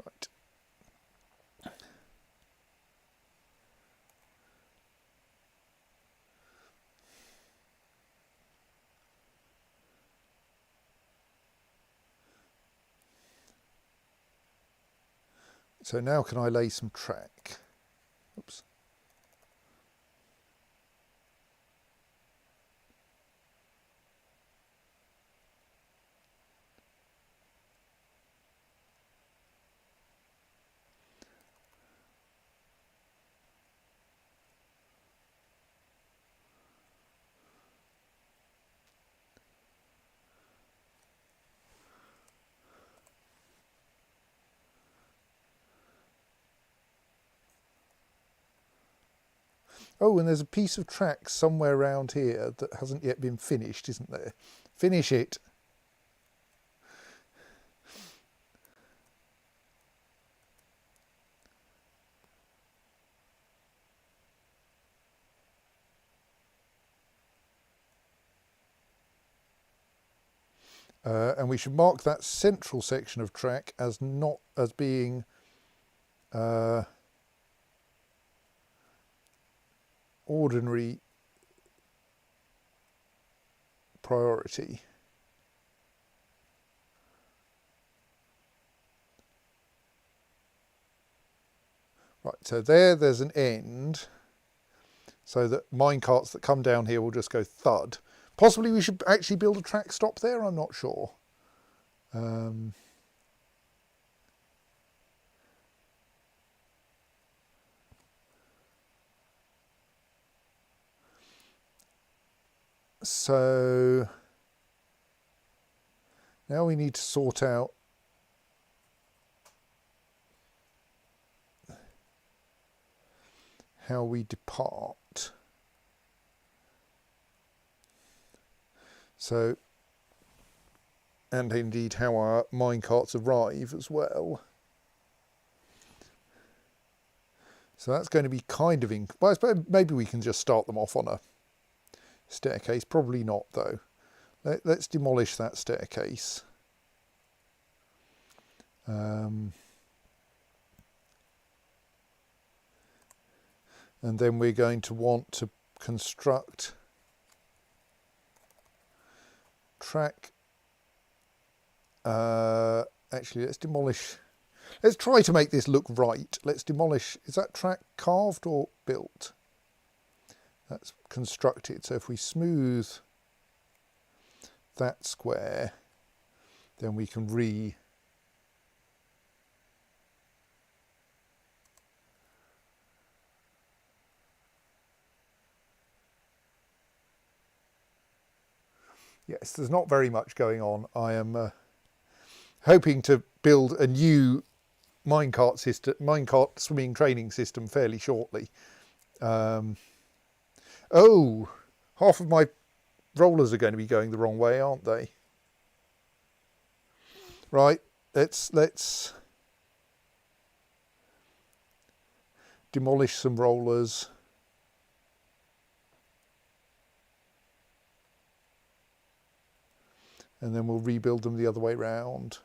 Right. So now can I lay some track? Oops. Oh, and there's a piece of track somewhere around here that hasn't yet been finished, isn't there? Finish it. And we should mark that central section of track as not as being ordinary priority. Right, so there's an end, so that minecarts that come down here will just go thud. Possibly we should actually build a track stop there, I'm not sure. So now we need to sort out how we depart. So, and indeed how our minecarts arrive as well. So that's going to be kind of well, I suppose maybe we can just start them off on a staircase. Probably not, though. Let's demolish that staircase. And then we're going to want to construct track. Actually, let's demolish. Let's try to make this look right. Let's demolish. Is that track carved or built? That's constructed. So if we smooth that square, then we can Yes, there's not very much going on. I am hoping to build a new minecart swimming training system fairly shortly. Oh, half of my rollers are going to be going the wrong way, aren't they? Right, let's demolish some rollers. And then we'll rebuild them the other way round.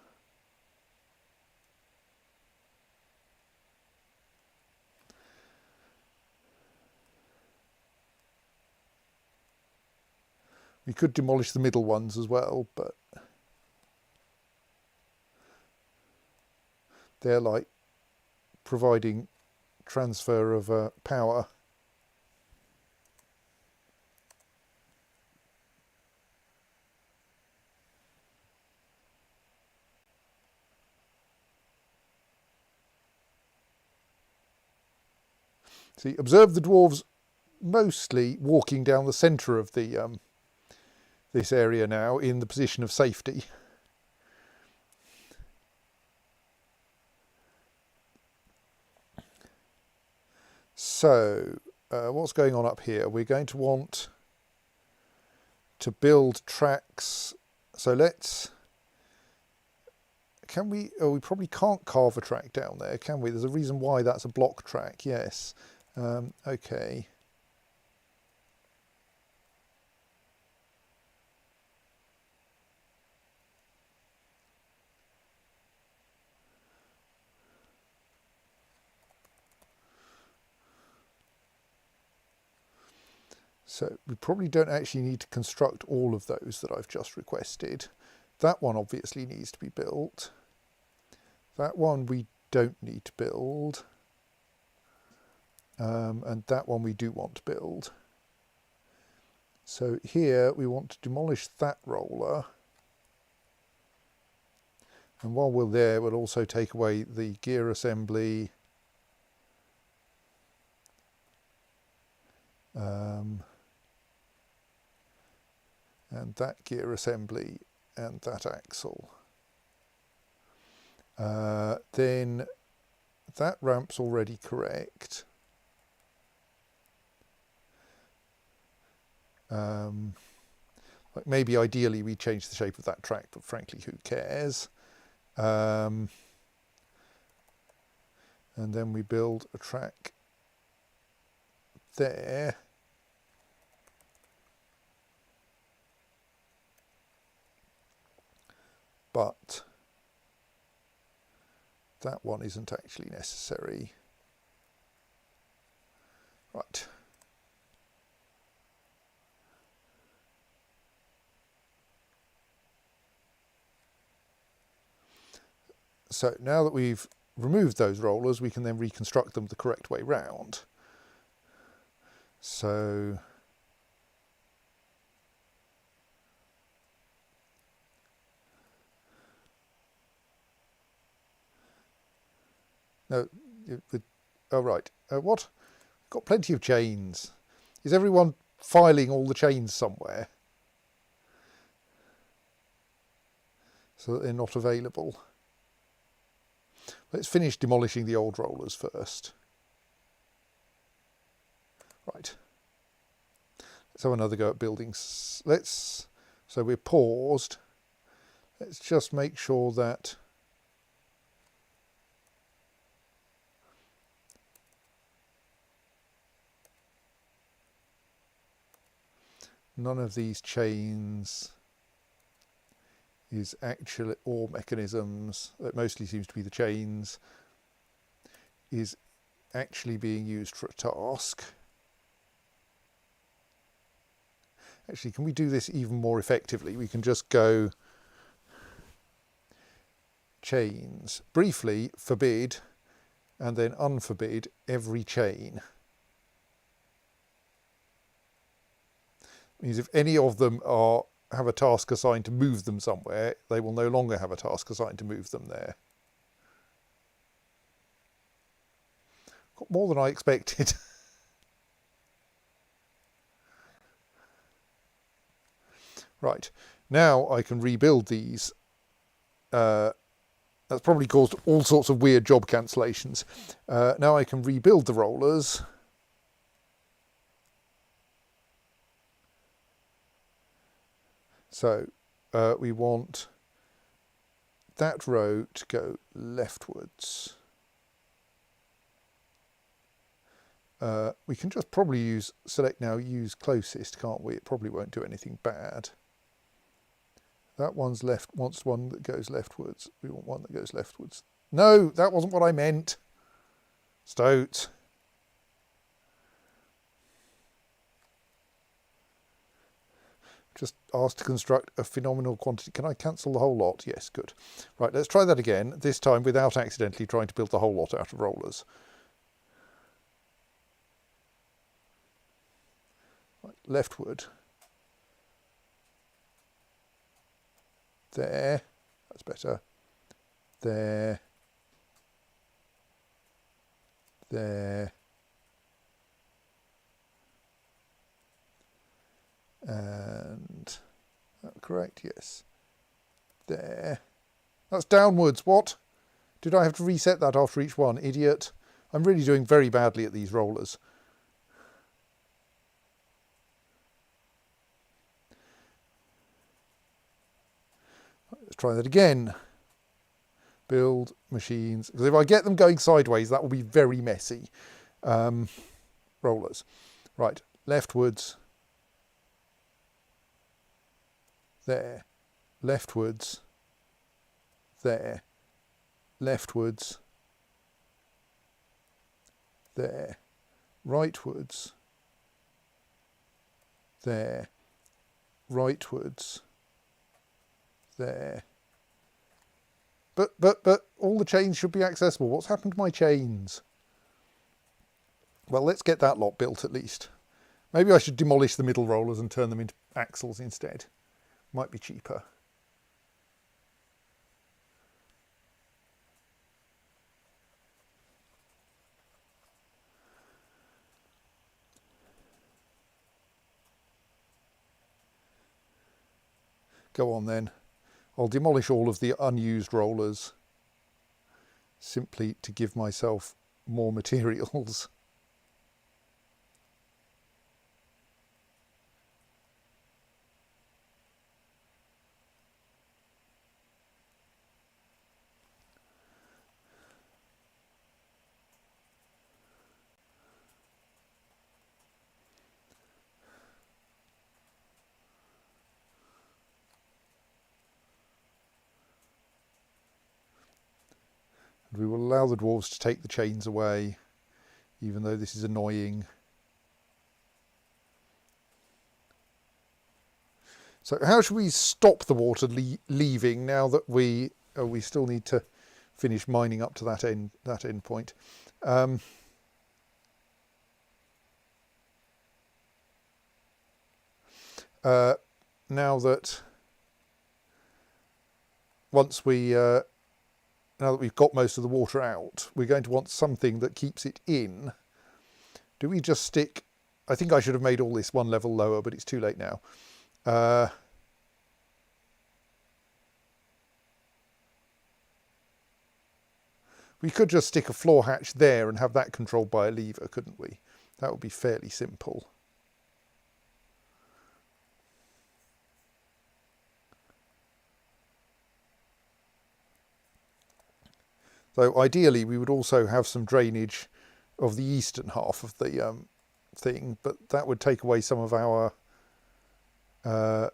We could demolish the middle ones as well, but they're like providing transfer of power. See, observe the dwarves mostly walking down the centre of the this area now in the position of safety. So, what's going on up here? We're going to want to build tracks. So let's... Can we... Oh, we probably can't carve a track down there, can we? There's a reason why that's a block track, yes. Okay. So we probably don't actually need to construct all of those that I've just requested. That one obviously needs to be built. That one we don't need to build. And that one we do want to build. So here we want to demolish that roller. And while we're there, we'll also take away the gear assembly. And that gear assembly and that axle. Then that ramp's already correct. Like maybe ideally we change the shape of that track, but frankly, who cares? And then we build a track there. But that one isn't actually necessary. Right. So now that we've removed those rollers, we can then reconstruct them the correct way round. So no, oh right. What? Got plenty of chains. Is everyone filing all the chains somewhere so that they're not available? Let's finish demolishing the old rollers first. Right. Let's have another go at building. So we're paused. Let's just make sure that none of these chains is actually, or mechanisms, that mostly seems to be the chains, is actually being used for a task. Actually, can we do this even more effectively? We can just go chains, briefly forbid, and then unforbid every chain. Means if any of them have a task assigned to move them somewhere, they will no longer have a task assigned to move them there. Got more than I expected. Right, now I can rebuild these. That's probably caused all sorts of weird job cancellations. Now I can rebuild the rollers. So we want that row to go leftwards. We can just probably use select now, use closest, can't we? It probably won't do anything bad. That one's left, wants one that goes leftwards. We want one that goes leftwards. No, that wasn't what I meant. Stoat. Just asked to construct a phenomenal quantity. Can I cancel the whole lot? Yes, good. Right, let's try that again, this time without accidentally trying to build the whole lot out of rollers. Right, leftward. There. That's better. There. There. And correct, yes. There. That's downwards. What? Did I have to reset that after each one? Idiot. I'm really doing very badly at these rollers. Let's try that again. Build machines. Because if I get them going sideways, that will be very messy. Rollers. Right. Leftwards. There. Leftwards. There. Leftwards. There. Rightwards. There. Rightwards. There. But all the chains should be accessible. What's happened to my chains? Well, let's get that lot built at least. Maybe I should demolish the middle rollers and turn them into axles instead. Might be cheaper. Go on then. I'll demolish all of the unused rollers simply to give myself more materials. And we will allow the dwarves to take the chains away, even though this is annoying. So how should we stop the water leaving now that we still need to finish mining up to that end point? Now that we've got most of the water out, we're going to want something that keeps it in. Do we just stick... I think I should have made all this one level lower, but it's too late now. We could just stick a floor hatch there and have that controlled by a lever, couldn't we? That would be fairly simple. So ideally we would also have some drainage of the eastern half of the thing, but that would take away some of our that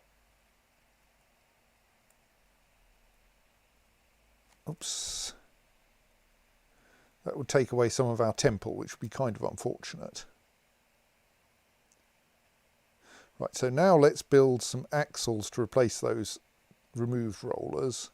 would take away some of our temple, which would be kind of unfortunate. Right, so now let's build some axles to replace those removed rollers.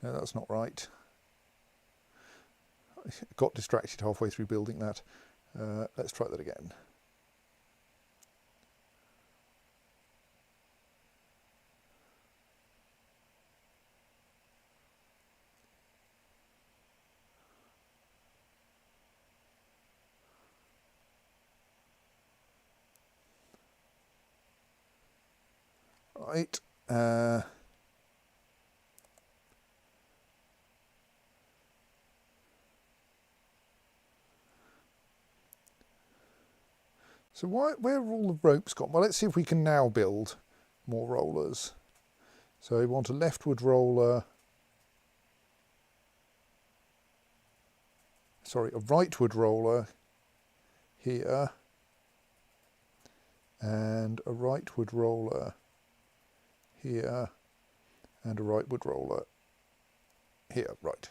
No, that's not right. I got distracted halfway through building that. Let's try that again. Right. So where are all the ropes gone? Well, let's see if we can now build more rollers. So we want a leftward roller, sorry, a rightward roller here, and a rightward roller here, and a rightward roller here, right.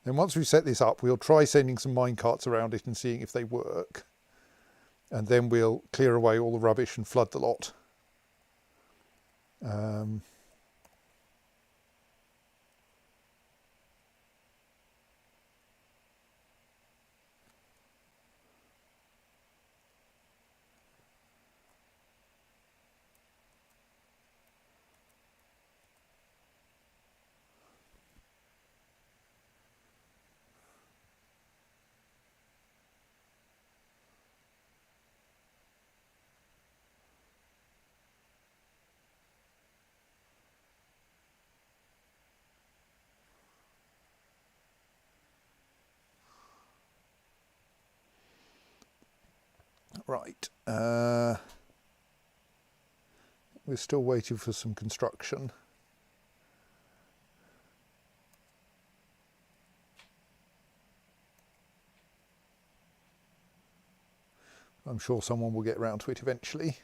Then once we've set this up, we'll try sending some minecarts around it and seeing if they work. And then we'll clear away all the rubbish and flood the lot. Right. We're still waiting for some construction. I'm sure someone will get round to it eventually.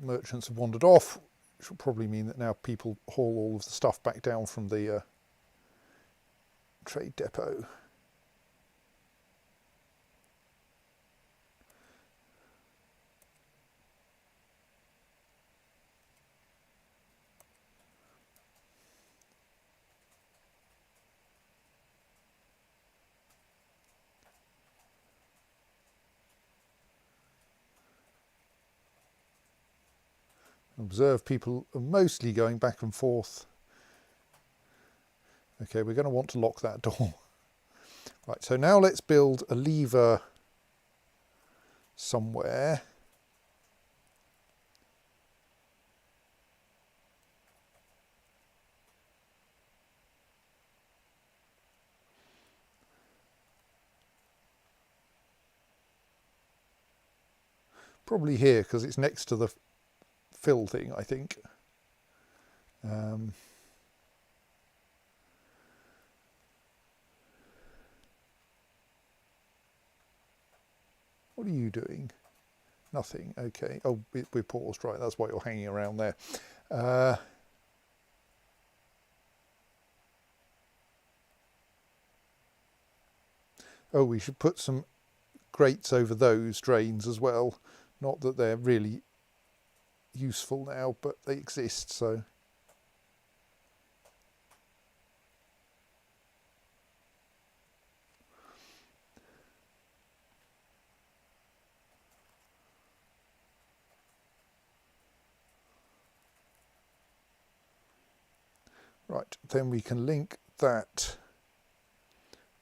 Merchants have wandered off, which will probably mean that now people haul all of the stuff back down from the trade depot. Observe people are mostly going back and forth. Okay, we're going to want to lock that door. Right, so now let's build a lever somewhere. Probably here because it's next to the fill thing, I think. What are you doing? Nothing. Okay. Oh, we're paused. Right. That's why you're hanging around there. Oh, we should put some grates over those drains as well. Not that they're really useful now, but they exist, so. Right, then we can link that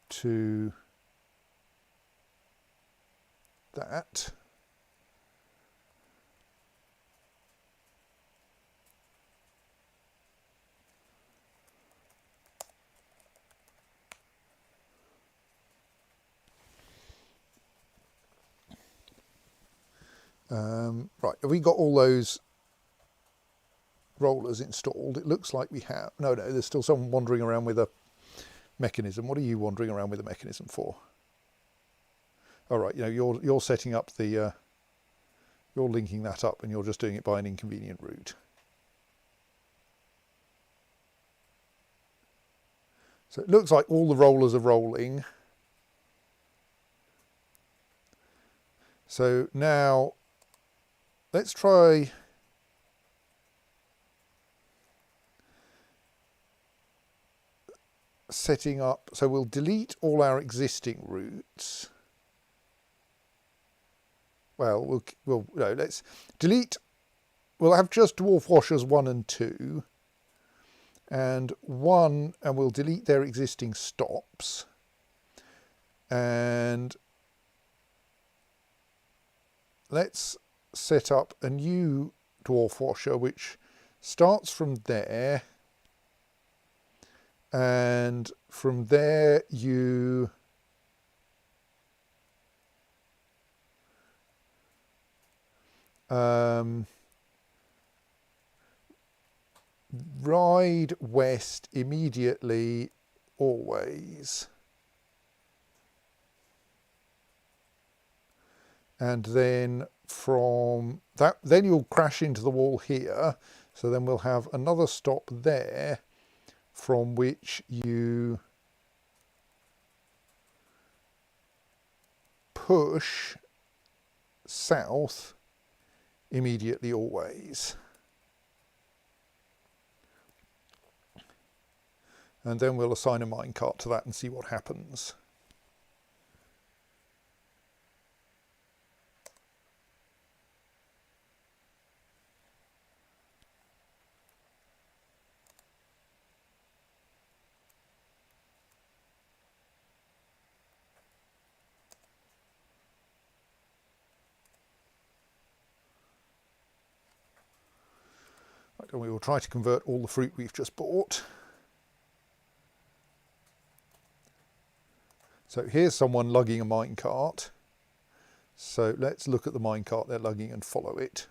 to that. Right, have we got all those rollers installed? It looks like we have. No, there's still someone wandering around with a mechanism. What are you wandering around with a mechanism for? All right, you're setting up the, you're linking that up and you're just doing it by an inconvenient route. So it looks like all the rollers are rolling. So now let's try setting up, so we'll delete all our existing routes. Well, no, let's delete, we'll have just dwarf washers 1 and 2, and we'll delete their existing stops, and let's set up a new dwarf washer which starts from there, and from there you ride west immediately, always, and then from that, then you'll crash into the wall here, so then we'll have another stop there from which you push south immediately, always. And then we'll assign a minecart to that and see what happens. Right, and we will try to convert all the fruit we've just bought. So here's someone lugging a minecart. So let's look at the minecart they're lugging and follow it.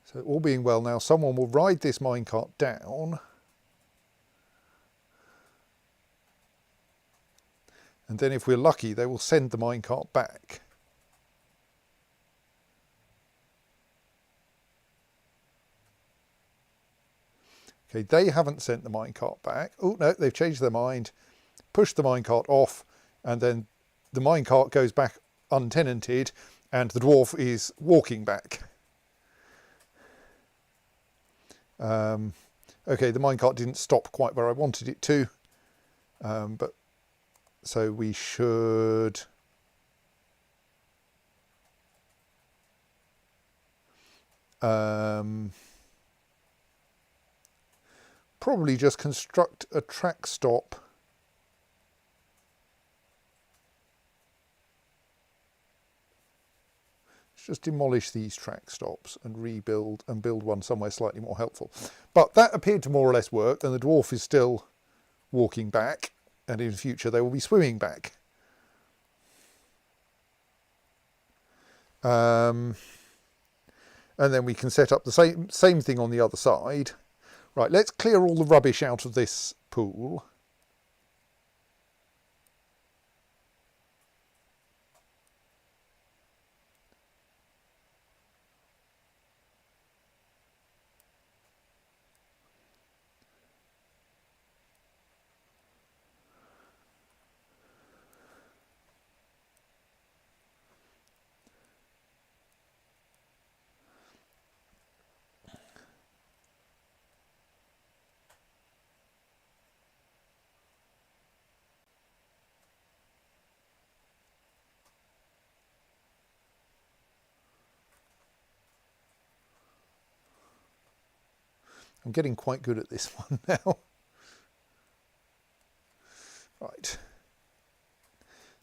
So all being well now, someone will ride this minecart down. And then if we're lucky, they will send the minecart back. Okay, they haven't sent the minecart back. Oh no, they've changed their mind, pushed the minecart off, and then the minecart goes back untenanted, and the dwarf is walking back. Okay, the minecart didn't stop quite where I wanted it to, but so we should probably just construct a track stop just demolish these track stops and rebuild and build one somewhere slightly more helpful. But that appeared to more or less work, and the dwarf is still walking back, and in future they will be swimming back. And then we can set up the same thing on the other side. Right, let's clear all the rubbish out of this pool. I'm getting quite good at this one now. Right.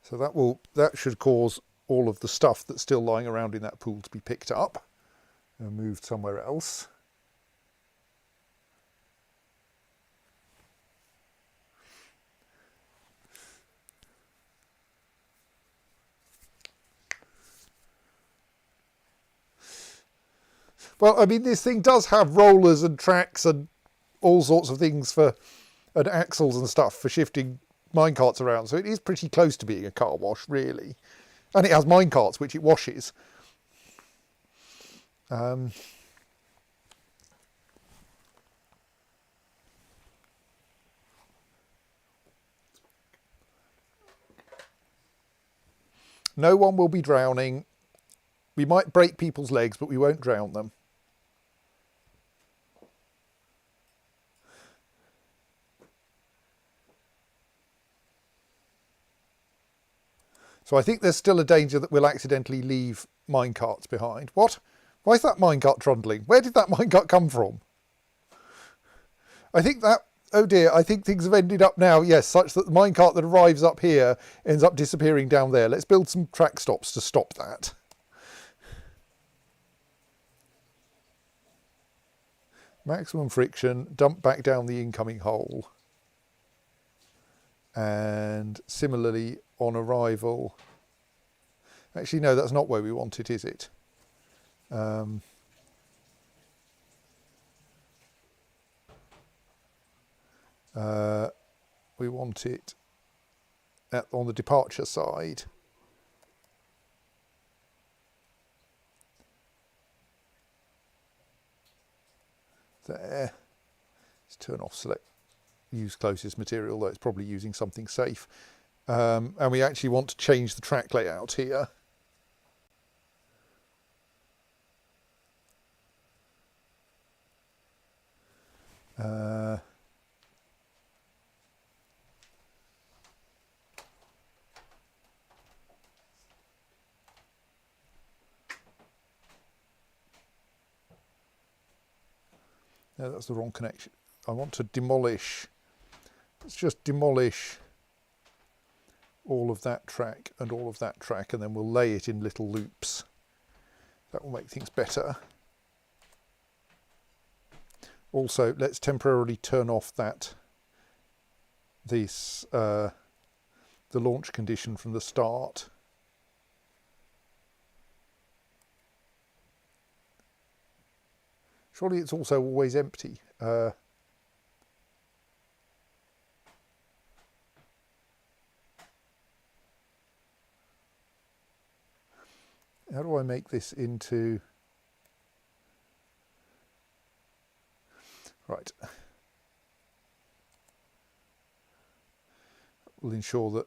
So that should cause all of the stuff that's still lying around in that pool to be picked up and moved somewhere else. Well, I mean, this thing does have rollers and tracks and all sorts of things and axles and stuff for shifting minecarts around. So it is pretty close to being a car wash, really. And it has minecarts, which it washes. No one will be drowning. We might break people's legs, but we won't drown them. So I think there's still a danger that we'll accidentally leave minecarts behind. What? Why is that minecart trundling? Where did that minecart come from? I think that, oh dear, I think things have ended up now, yes, such that the minecart that arrives up here ends up disappearing down there. Let's build some track stops to stop that. Maximum friction, dump back down the incoming hole. And similarly on arrival, actually no, that's not where we want it, is it? We want it on the departure side. There. Let's turn off select use closest material, though it's probably using something safe. And we actually want to change the track layout here. No, that's the wrong connection. I want to demolish, let's just demolish all of that track and all of that track, and then we'll lay it in little loops. That will make things better. Also, let's temporarily turn off the launch condition from the start. Surely it's also always empty. How do I make this into... Right. We'll ensure that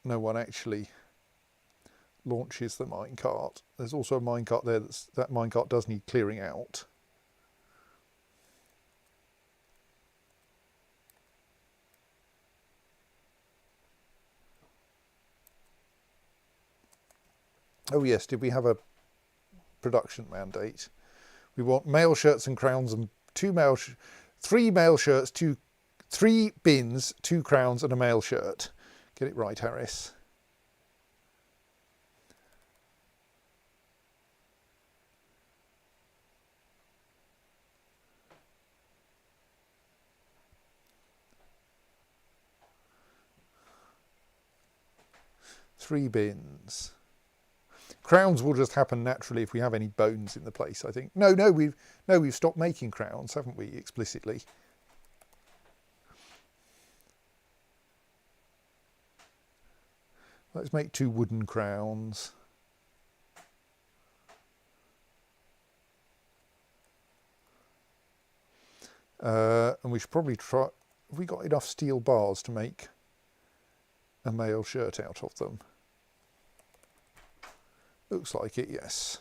no one actually launches the minecart. There's also a minecart there. That minecart does need clearing out. Oh yes, did we have a production mandate? We want mail shirts and crowns and three mail shirts, three bins, 2 crowns and a mail shirt. Get it right, Harris. Three bins. Crowns will just happen naturally if we have any bones in the place, I think. No, we've stopped making crowns, haven't we, explicitly? Let's make 2 wooden crowns. And we should probably try... Have we got enough steel bars to make a mail shirt out of them? Looks like it, yes.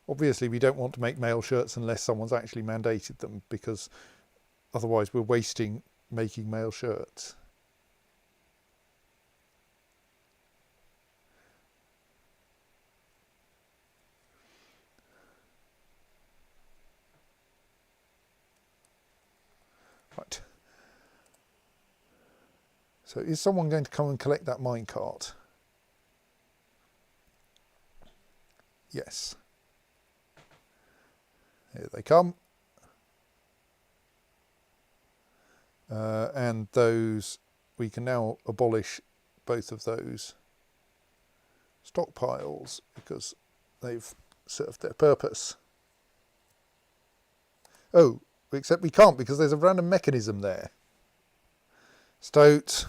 Obviously, we don't want to make mail shirts unless someone's actually mandated them, because otherwise we're wasting making mail shirts. Right. So is someone going to come and collect that minecart? Yes. Here they come. And those, we can now abolish both of those stockpiles because they've served their purpose. Oh, except we can't because there's a random mechanism there. Stoat.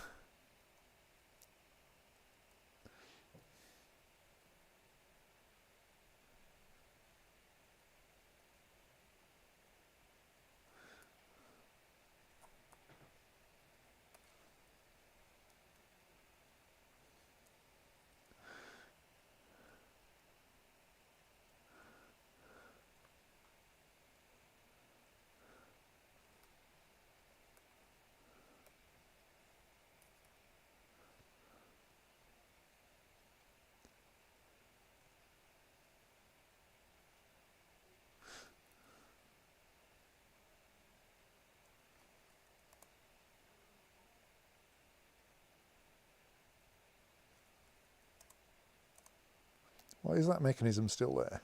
Why is that mechanism still there?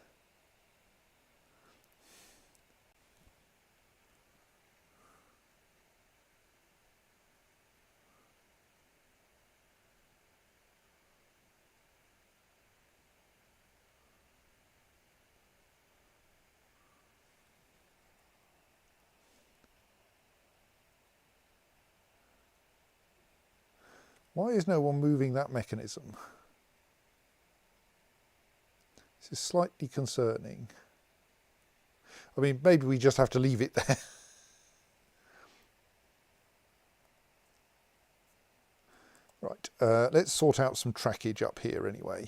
Why is no one moving that mechanism? This is slightly concerning. I mean, maybe we just have to leave it there. Right, let's sort out some trackage up here anyway.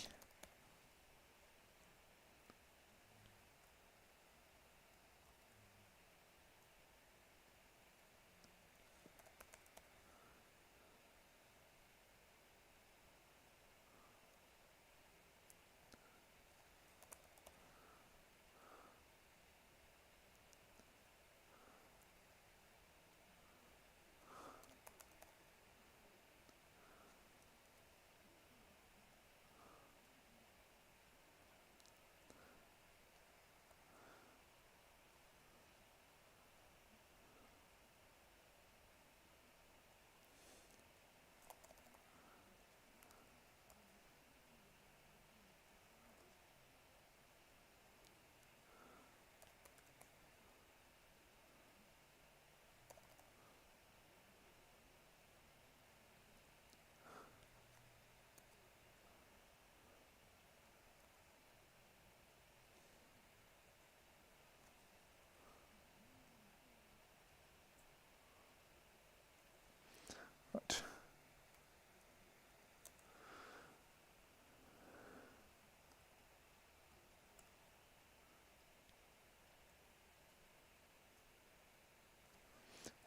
Right.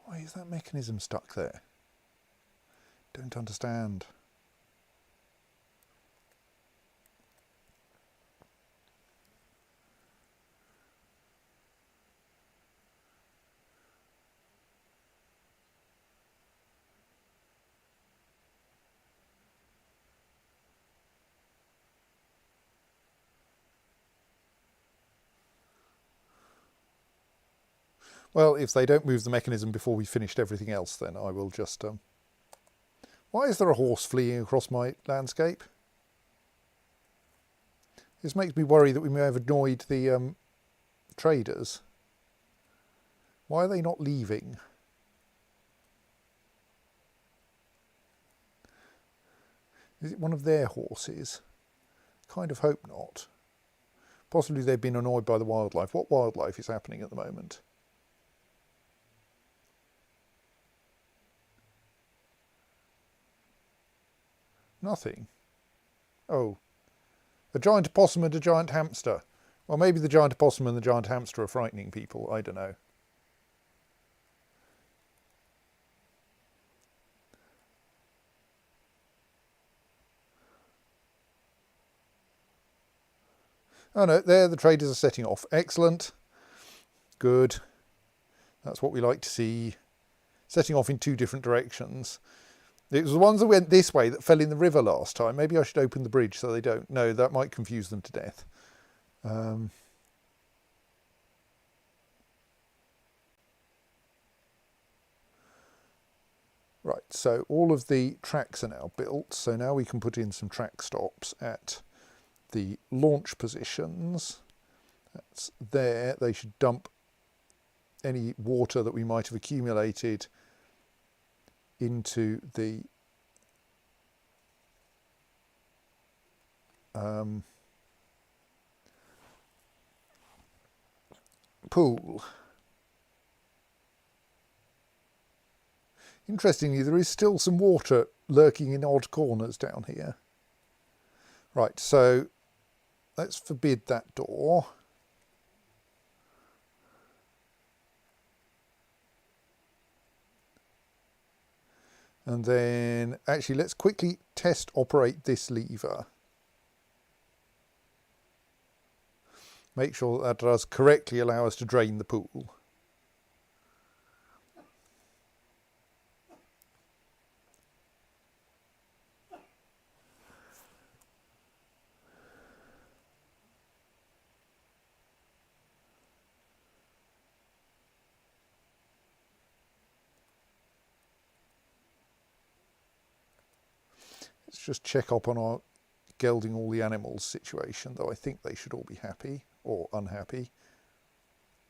Why is that mechanism stuck there? Don't understand. Well, if they don't move the mechanism before we've finished everything else, then I will just... Why is there a horse fleeing across my landscape? This makes me worry that we may have annoyed the traders. Why are they not leaving? Is it one of their horses? Kind of hope not. Possibly they've been annoyed by the wildlife. What wildlife is happening at the moment? Nothing. Oh. A giant opossum and a giant hamster. Well, maybe the giant opossum and the giant hamster are frightening people. I don't know. Oh no, there the traders are setting off. Excellent. Good. That's what we like to see. Setting off in two different directions. It was the ones that went this way that fell in the river last time. Maybe I should open the bridge so they don't. No, that might confuse them to death. Right, so all of the tracks are now built. So now we can put in some track stops at the launch positions. That's there. They should dump any water that we might have accumulated into the pool. Interestingly, there is still some water lurking in odd corners down here. Right, so let's forbid that door. And then, actually, let's quickly test operate this lever. Make sure that does correctly allow us to drain the pool. Let's just check up on our gelding all the animals situation, though I think they should all be happy or unhappy.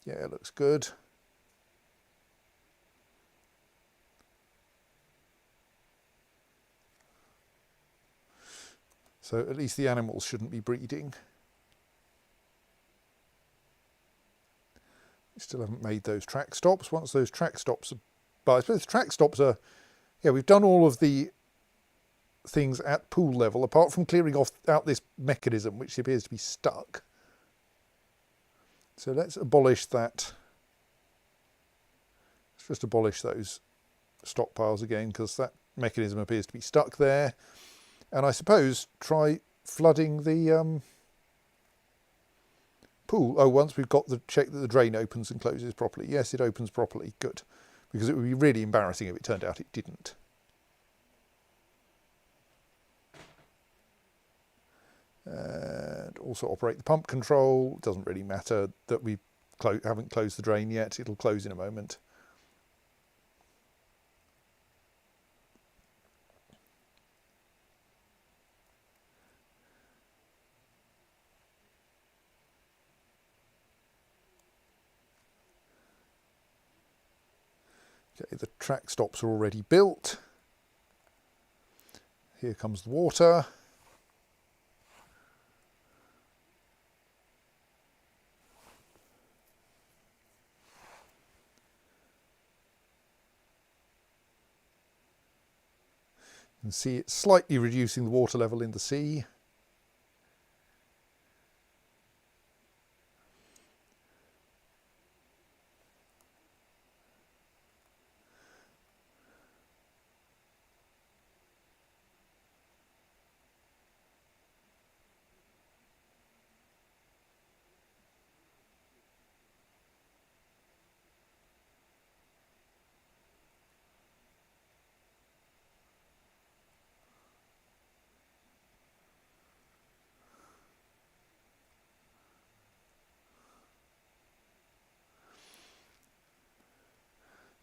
Yeah, it looks good. So at least the animals shouldn't be breeding. We still haven't made those track stops. Once those track stops are, but I suppose track stops are, yeah, we've done all of the things at pool level, apart from clearing out this mechanism, which appears to be stuck. So let's abolish that. Let's just abolish those stockpiles again, because that mechanism appears to be stuck there. And I suppose try flooding the pool. Oh, once we've got the check that the drain opens and closes properly. Yes, it opens properly. Good. Because it would be really embarrassing if it turned out it didn't. And also operate the pump control. Doesn't really matter that we haven't closed the drain yet. It'll close in a moment. Okay, the track stops are already built. Here comes the water. You can see it's slightly reducing the water level in the sea.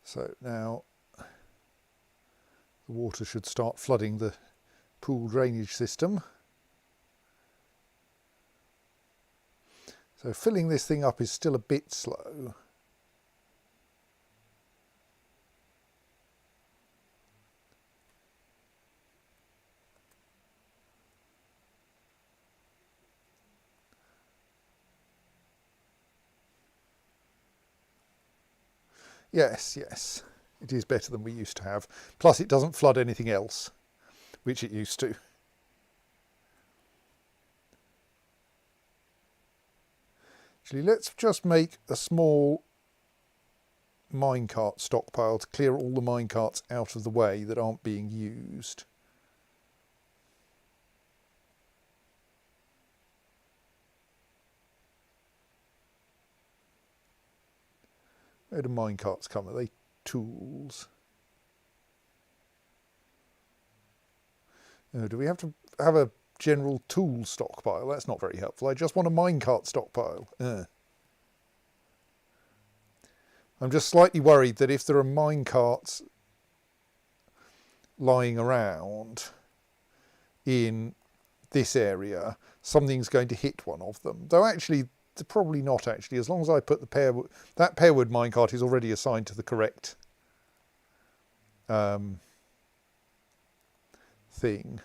So now the water should start flooding the pool drainage system. So filling this thing up is still a bit slow. Yes, yes, it is better than we used to have. Plus it doesn't flood anything else, which it used to. Actually, let's just make a small minecart stockpile to clear all the minecarts out of the way that aren't being used. Where do minecarts come? Are they tools? Do we have to have a general tool stockpile? That's not very helpful. I just want a minecart stockpile. I'm just slightly worried that if there are minecarts lying around in this area, something's going to hit one of them. Though actually, probably not actually, as long as I put the that pearwood minecart is already assigned to the correct thing.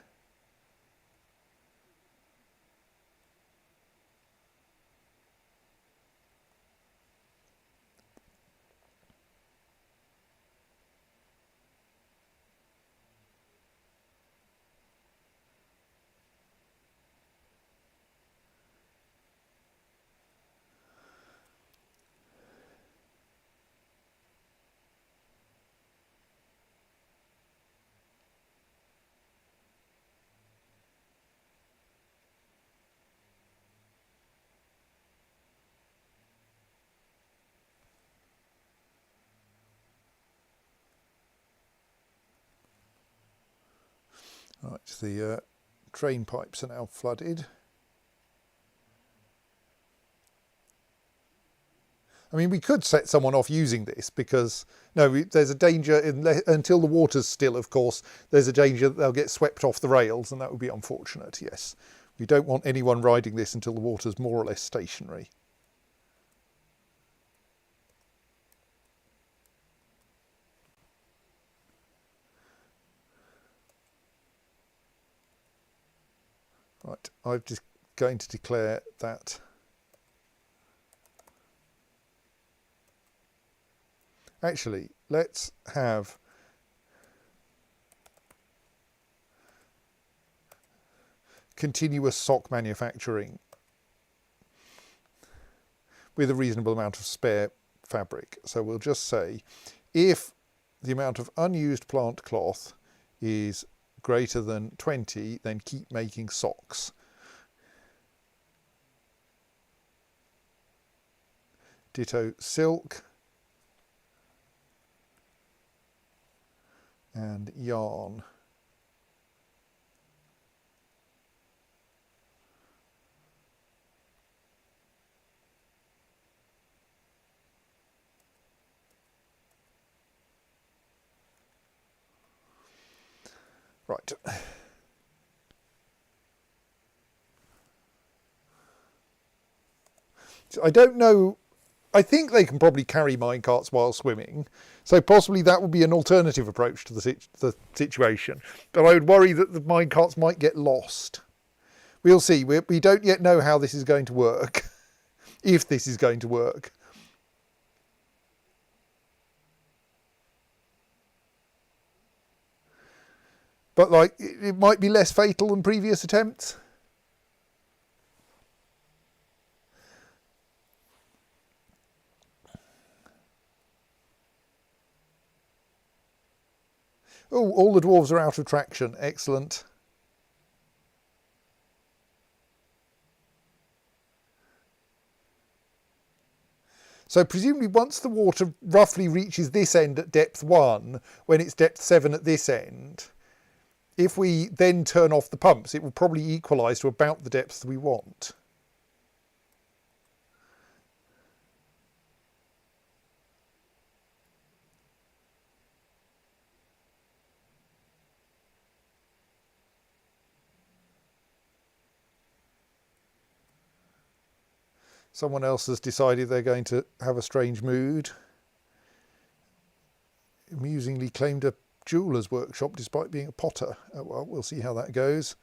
Right, the drain pipes are now flooded. I mean, we could set someone off using this because, no, there's a danger, until the water's still, of course, there's a danger that they'll get swept off the rails, and that would be unfortunate, yes. We don't want anyone riding this until the water's more or less stationary. Right, I'm just going to declare that actually, let's have continuous sock manufacturing with a reasonable amount of spare fabric. So we'll just say if the amount of unused plant cloth is greater than 20, then keep making socks. Ditto silk and yarn. Right. So I don't know. I think they can probably carry minecarts while swimming, so possibly that would be an alternative approach to the situation. But I would worry that the minecarts might get lost. We'll see. We don't yet know how this is going to work, if this is going to work. But like, it might be less fatal than previous attempts. Oh, all the dwarves are out of traction. Excellent. So presumably once the water roughly reaches this end at depth 1, when it's depth 7 at this end, if we then turn off the pumps, it will probably equalise to about the depth we want. Someone else has decided they're going to have a strange mood. Amusingly claimed a jeweller's workshop despite being a potter. Oh, well, we'll see how that goes.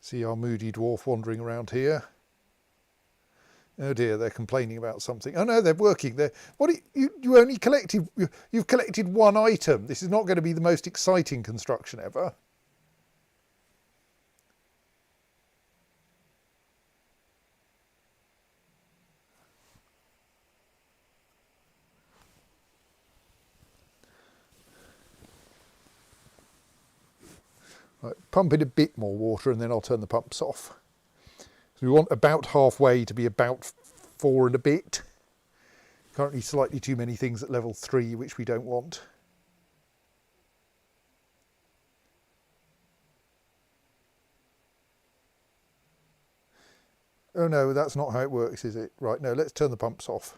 See our moody dwarf wandering around here. Oh dear, they're complaining about something. Oh no, they're working. You only collected. You've collected one item. This is not going to be the most exciting construction ever. Right, pump in a bit more water and then I'll turn the pumps off. So we want about halfway to be about 4 and a bit. Currently slightly too many things at level 3, which we don't want. Oh no, that's not how it works, is it? Right, no, let's turn the pumps off.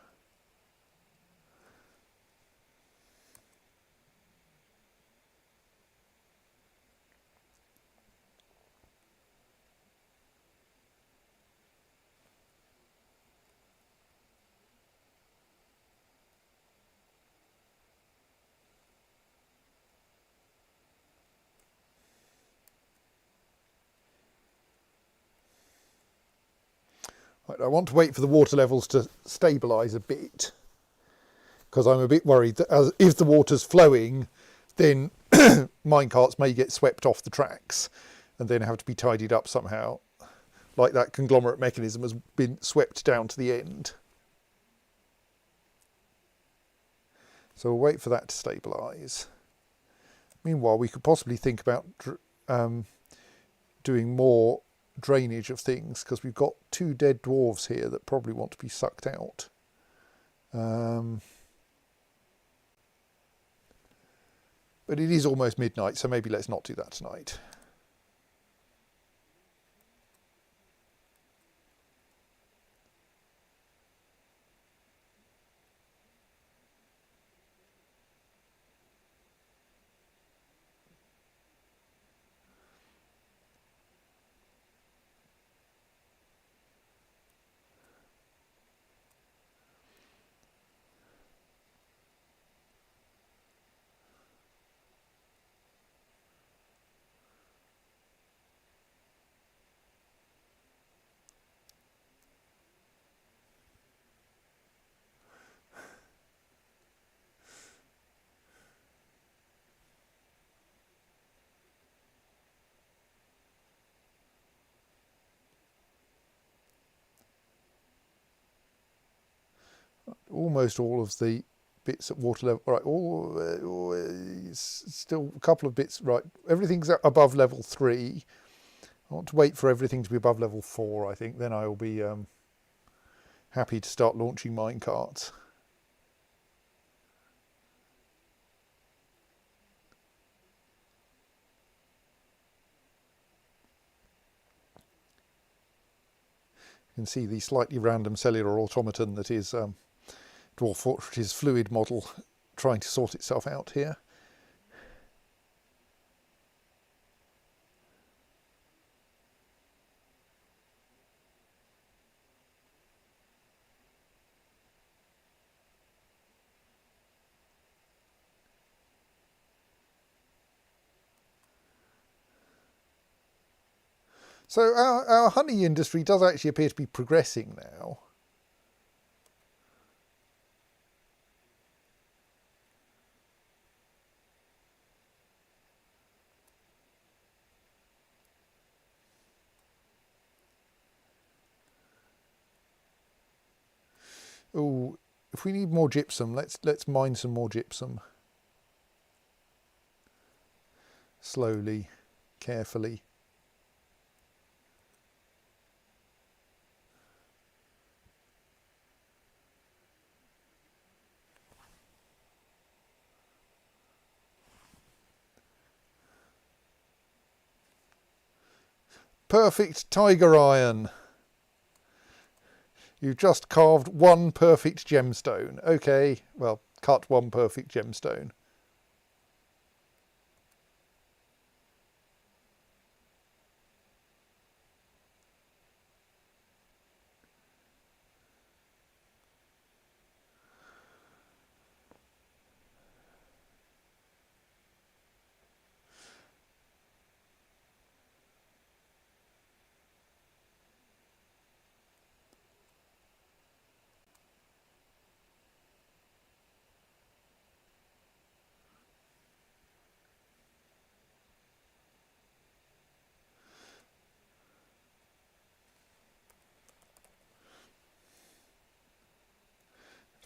Right, I want to wait for the water levels to stabilise a bit, because I'm a bit worried that if the water's flowing, then minecarts may get swept off the tracks and then have to be tidied up somehow, like that conglomerate mechanism has been swept down to the end. So we'll wait for that to stabilise. Meanwhile, we could possibly think about doing more drainage of things, because we've got 2 dead dwarves here that probably want to be sucked out. But it is almost midnight, so maybe let's not do that tonight. Almost all of the bits at water level. Right, still a couple of bits. Right, everything's above level 3. I want to wait for everything to be above level 4, I think. Then I will be happy to start launching minecarts. You can see the slightly random cellular automaton that is Dwarf Fortrage's fluid model trying to sort itself out here. So our honey industry does actually appear to be progressing now. Oh, if we need more gypsum, let's mine some more gypsum. Slowly, carefully. Perfect tiger iron. You've just carved one perfect gemstone. Okay, well, cut one perfect gemstone.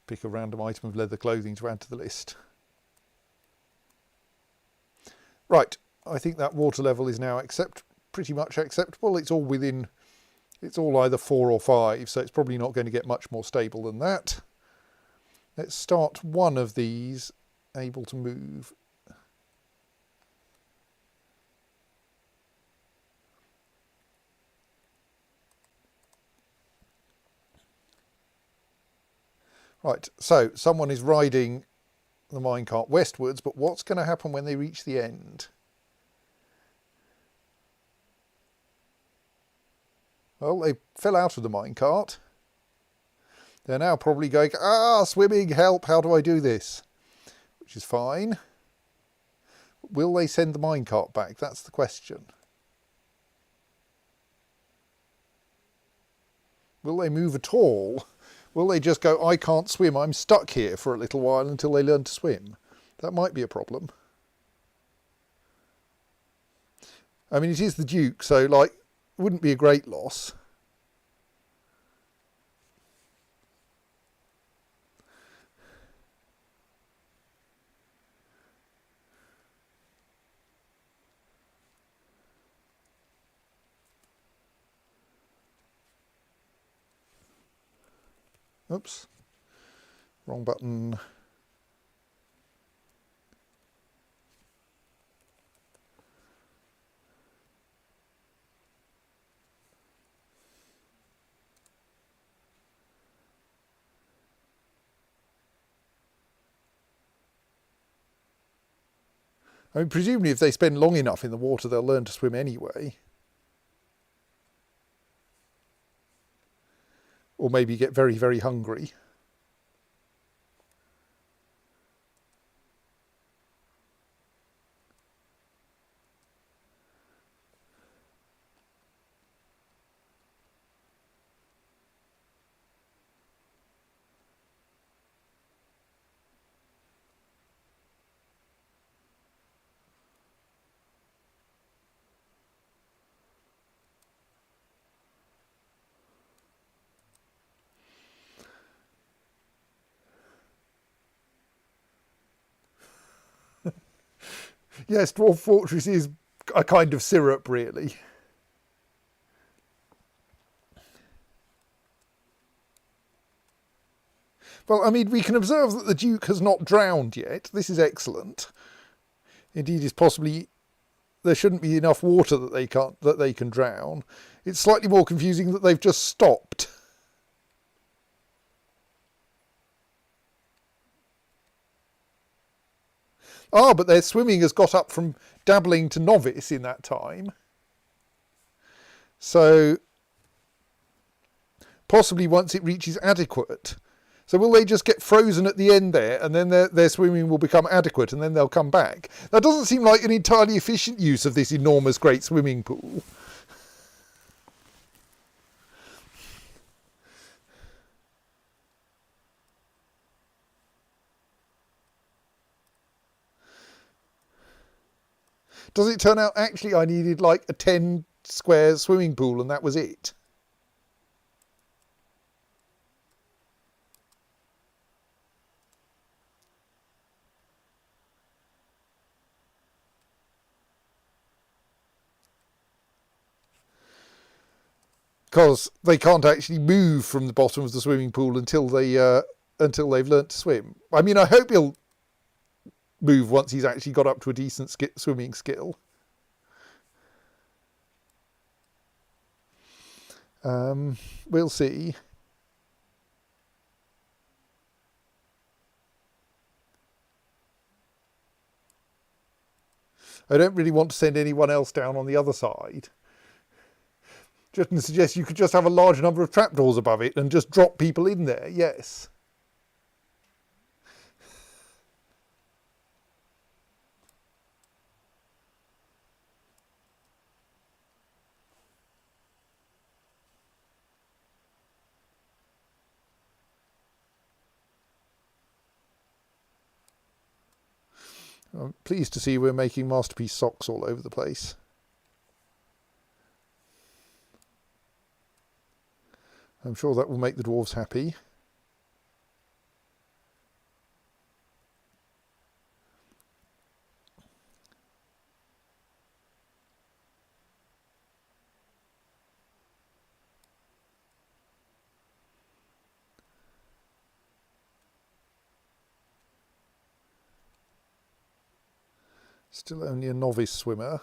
Pick a random item of leather clothing to add to the list. Right, I think that water level is now pretty much acceptable. It's all within, it's all either 4 or 5, so it's probably not going to get much more stable than that. Let's start one of these able to move. Right, so someone is riding the minecart westwards, but what's going to happen when they reach the end? Well, they fell out of the minecart. They're now probably going, swimming, help, how do I do this? Which is fine. Will they send the minecart back? That's the question. Will they move at all? Will they just go, I can't swim, I'm stuck here for a little while until they learn to swim? That might be a problem. I mean, it is the Duke, so, like, it wouldn't be a great loss. Oops, wrong button. I mean, presumably if they spend long enough in the water, they'll learn to swim anyway. Or maybe get very, very hungry. Yes, Dwarf Fortress is a kind of syrup, really. Well, I mean, we can observe that the Duke has not drowned yet. This is excellent. Indeed, it's possibly there shouldn't be enough water that they can drown. It's slightly more confusing that they've just stopped. Ah, but their swimming has got up from dabbling to novice in that time. So possibly once it reaches adequate. So will they just get frozen at the end there, and then their swimming will become adequate, and then they'll come back? That doesn't seem like an entirely efficient use of this enormous, great swimming pool. Does it turn out actually I needed like a 10 square swimming pool and that was it? Because they can't actually move from the bottom of the swimming pool until they've learnt to swim. I mean, I hope he'll move once he's actually got up to a decent swimming skill. We'll see. I don't really want to send anyone else down on the other side. Just to suggest you could just have a large number of trapdoors above it and just drop people in there, yes. I'm pleased to see we're making masterpiece socks all over the place. I'm sure that will make the dwarves happy. Still only a novice swimmer.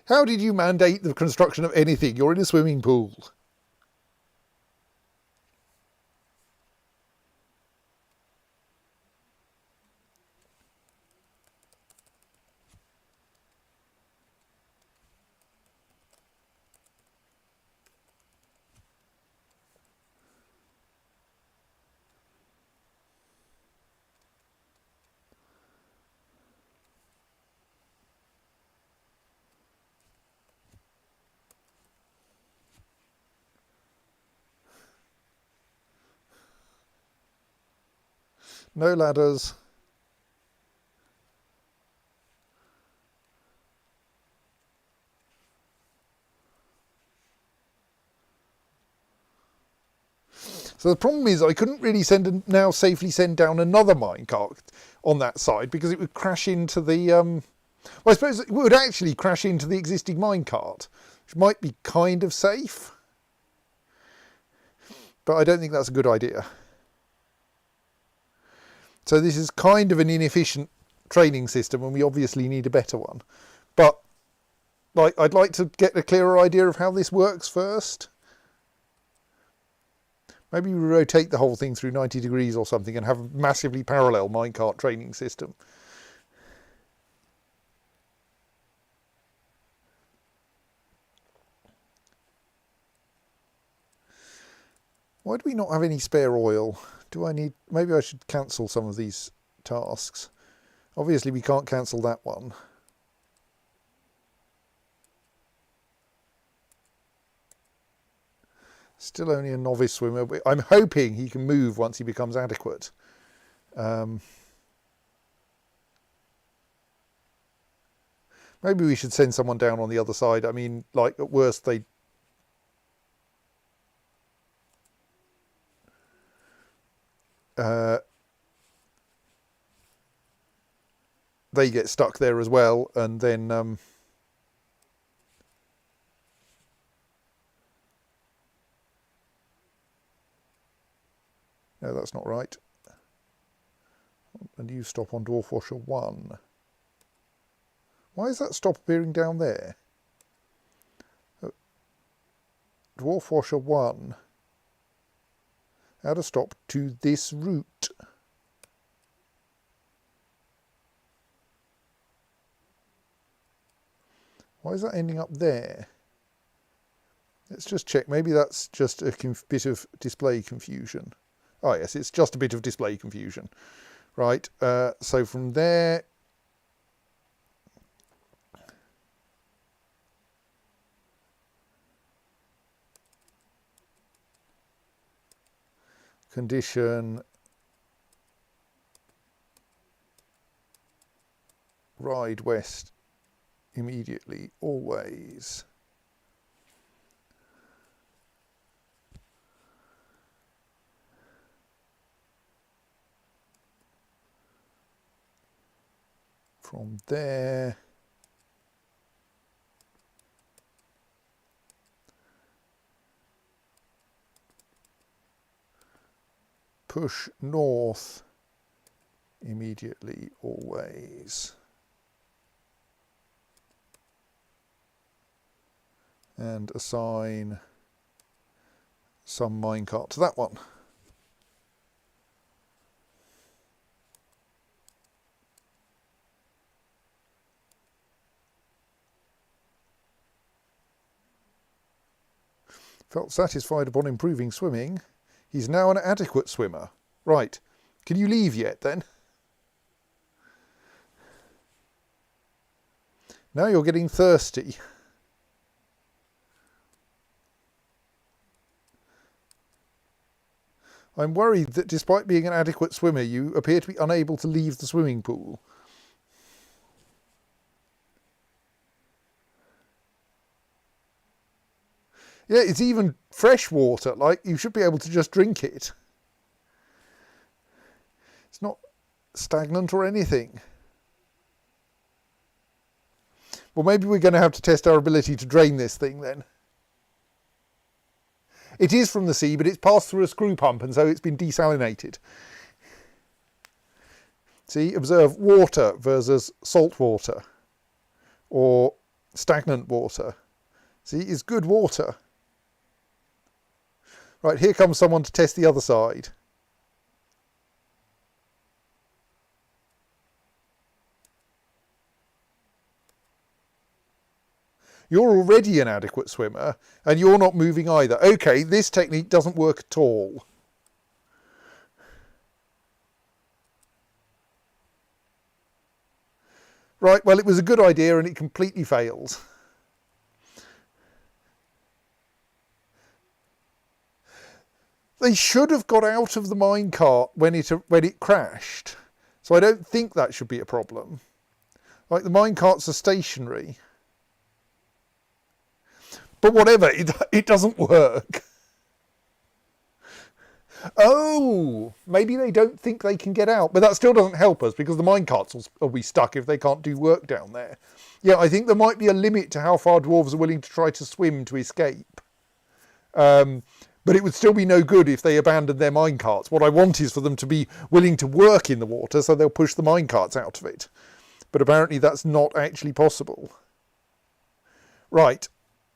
How did you mandate the construction of anything? You're in a swimming pool. No ladders. So the problem is I couldn't really now safely send down another minecart on that side because it would crash into the... well, I suppose it would actually crash into the existing minecart, which might be kind of safe. But I don't think that's a good idea. So this is kind of an inefficient training system and we obviously need a better one. But I'd like to get a clearer idea of how this works first. Maybe we rotate the whole thing through 90 degrees or something and have a massively parallel minecart training system. Why do we not have any spare oil? Maybe I should cancel some of these tasks. Obviously we can't cancel that one. Still only a novice swimmer. But I'm hoping he can move once he becomes adequate. Maybe we should send someone down on the other side. I mean, like, at worst, they get stuck there as well, and then no, that's not right. And you stop on Dwarf Washer 1. Why is that stop appearing down there? Dwarf Washer 1. Add a stop to this route. Why is that ending up there? Let's just check. Maybe that's just a bit of display confusion. Oh yes, it's just a bit of display confusion. Right, so from there, condition ride west immediately, always. From there, push north immediately, always. And assign some minecart to that one. Felt satisfied upon improving swimming. He's now an adequate swimmer. Right. Can you leave yet then? Now you're getting thirsty. I'm worried that despite being an adequate swimmer, you appear to be unable to leave the swimming pool. Yeah, it's even fresh water, like you should be able to just drink it. It's not stagnant or anything. Well, maybe we're going to have to test our ability to drain this thing then. It is from the sea, but it's passed through a screw pump, and so it's been desalinated. See, observe water versus salt water, or stagnant water. See, it's good water. Right, here comes someone to test the other side. You're already an adequate swimmer, and you're not moving either. Okay, this technique doesn't work at all. Right, well, it was a good idea, and it completely fails. They should have got out of the minecart when it crashed. So I don't think that should be a problem. Like, the minecarts are stationary. But whatever, it doesn't work. Oh, maybe they don't think they can get out. But that still doesn't help us, because the minecarts will be stuck if they can't do work down there. Yeah, I think there might be a limit to how far dwarves are willing to try to swim to escape. But it would still be no good if they abandoned their minecarts. What I want is for them to be willing to work in the water, so they'll push the minecarts out of it. But apparently that's not actually possible. Right.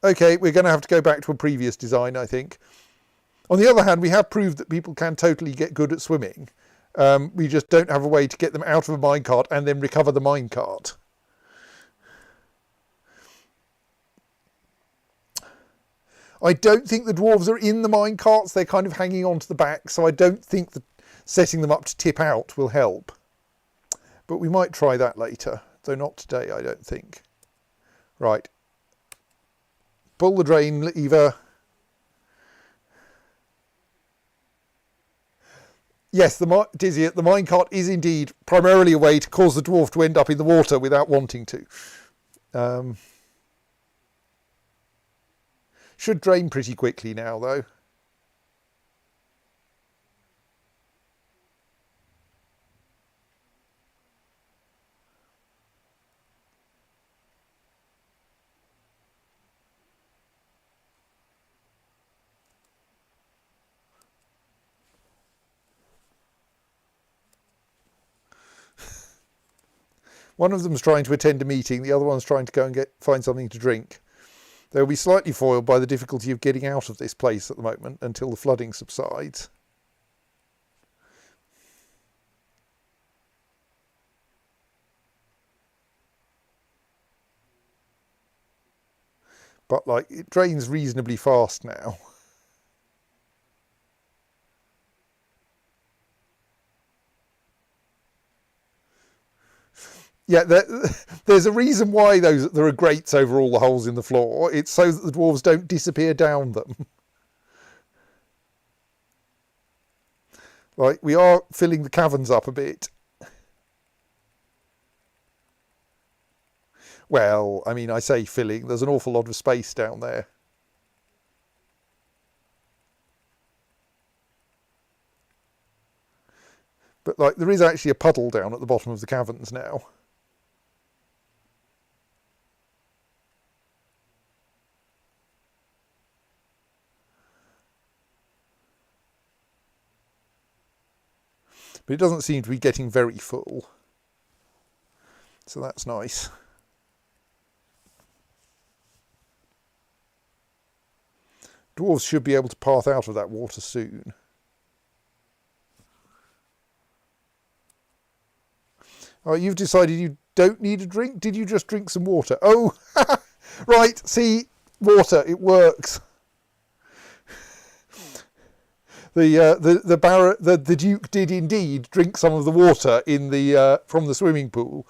Okay, we're going to have to go back to a previous design, I think. On the other hand, we have proved that people can totally get good at swimming. We just don't have a way to get them out of a minecart and then recover the minecart. I don't think the dwarves are in the minecarts. They're kind of hanging on to the back, so I don't think that setting them up to tip out will help. But we might try that later, though not today, I don't think. Right. Pull the drain lever. Yes, Dizzy, the minecart is indeed primarily a way to cause the dwarf to end up in the water without wanting to. Should drain pretty quickly now, though. One of them's trying to attend a meeting, the other one's trying to go and find something to drink. They'll be slightly foiled by the difficulty of getting out of this place at the moment until the flooding subsides. But like, it drains reasonably fast now. Yeah, there's a reason why there are grates over all the holes in the floor. It's so that the dwarves don't disappear down them. Like, we are filling the caverns up a bit. Well, I mean, I say filling. There's an awful lot of space down there. But, like, there is actually a puddle down at the bottom of the caverns now. But it doesn't seem to be getting very full. So that's nice. Dwarves should be able to path out of that water soon. Oh, you've decided you don't need a drink? Did you just drink some water? Oh, right, see, water, it works. The Duke did indeed drink some of the water in the from the swimming pool,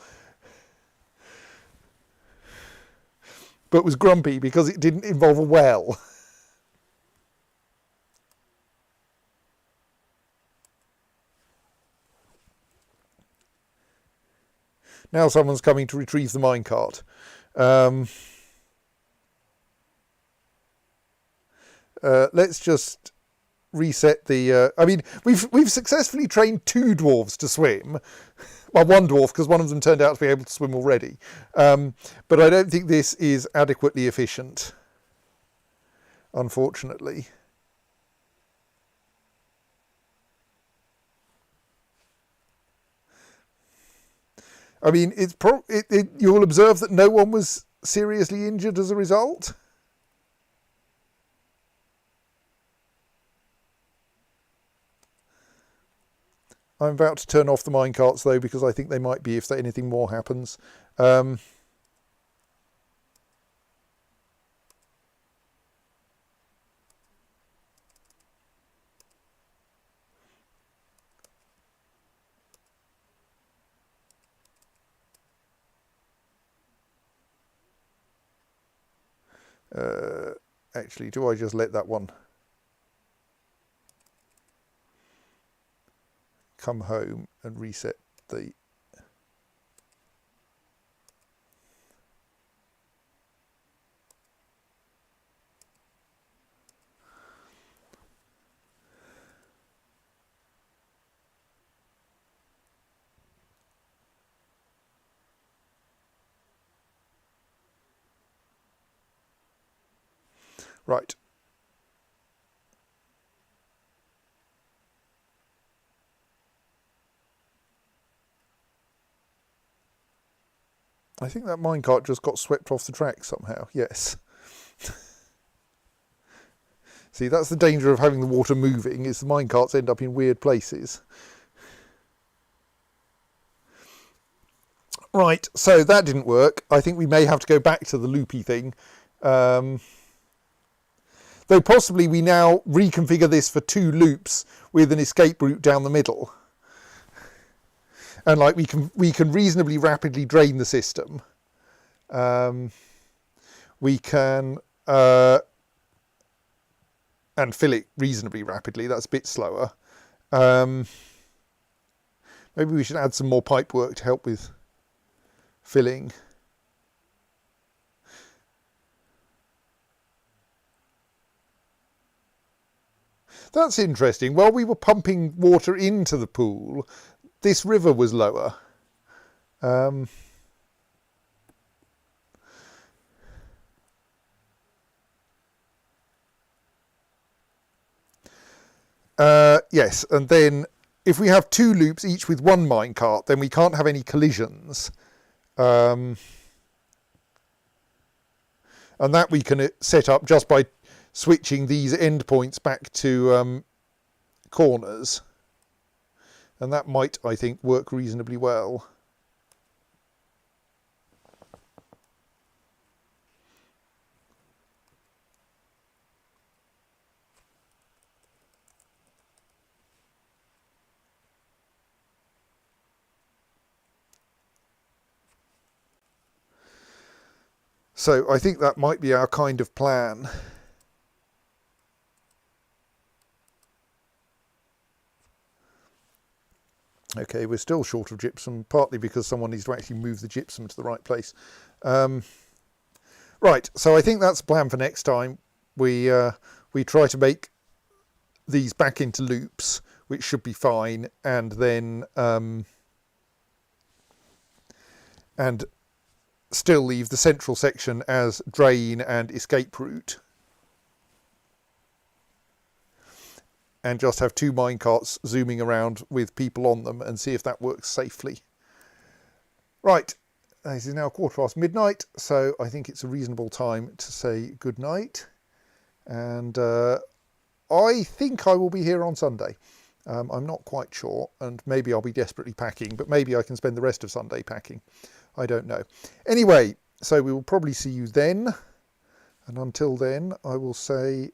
but was grumpy because it didn't involve a well. Now someone's coming to retrieve the minecart. Let's just reset the. I mean, we've successfully trained 2 dwarves to swim. Well, 1 dwarf, because one of them turned out to be able to swim already. But I don't think this is adequately efficient, unfortunately. I mean, you'll observe that no one was seriously injured as a result. I'm about to turn off the minecarts though, because I think they might be if anything more happens. Actually, do I just let that one come home and reset the... Right. I think that minecart just got swept off the track somehow, yes. See, that's the danger of having the water moving, is the minecarts end up in weird places. Right, so that didn't work. I think we may have to go back to the loopy thing. Though possibly we now reconfigure this for 2 loops with an escape route down the middle. And like we can reasonably rapidly drain the system. We can and fill it reasonably rapidly. That's a bit slower. Maybe we should add some more pipe work to help with filling. That's interesting. While we were pumping water into the pool, this river was lower. Yes, and then if we have 2 loops each with 1 minecart, then we can't have any collisions. And that we can set up just by switching these endpoints back to corners. And that might, I think, work reasonably well. So I think that might be our kind of plan. Okay, we're still short of gypsum, partly because someone needs to actually move the gypsum to the right place. Right, so I think that's the plan for next time. We try to make these back into loops, which should be fine, and then and still leave the central section as drain and escape route, and just have 2 minecarts zooming around with people on them and see if that works safely. Right, it is now midnight, so I think it's a reasonable time to say good night, and I think I will be here on Sunday. I'm not quite sure, and maybe I'll be desperately packing, but maybe I can spend the rest of Sunday packing. I don't know. Anyway, so we will probably see you then, and until then I will say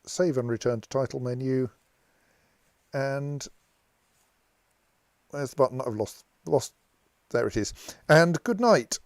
save and return to title menu, and where's the button? I've lost, there it is, and good night.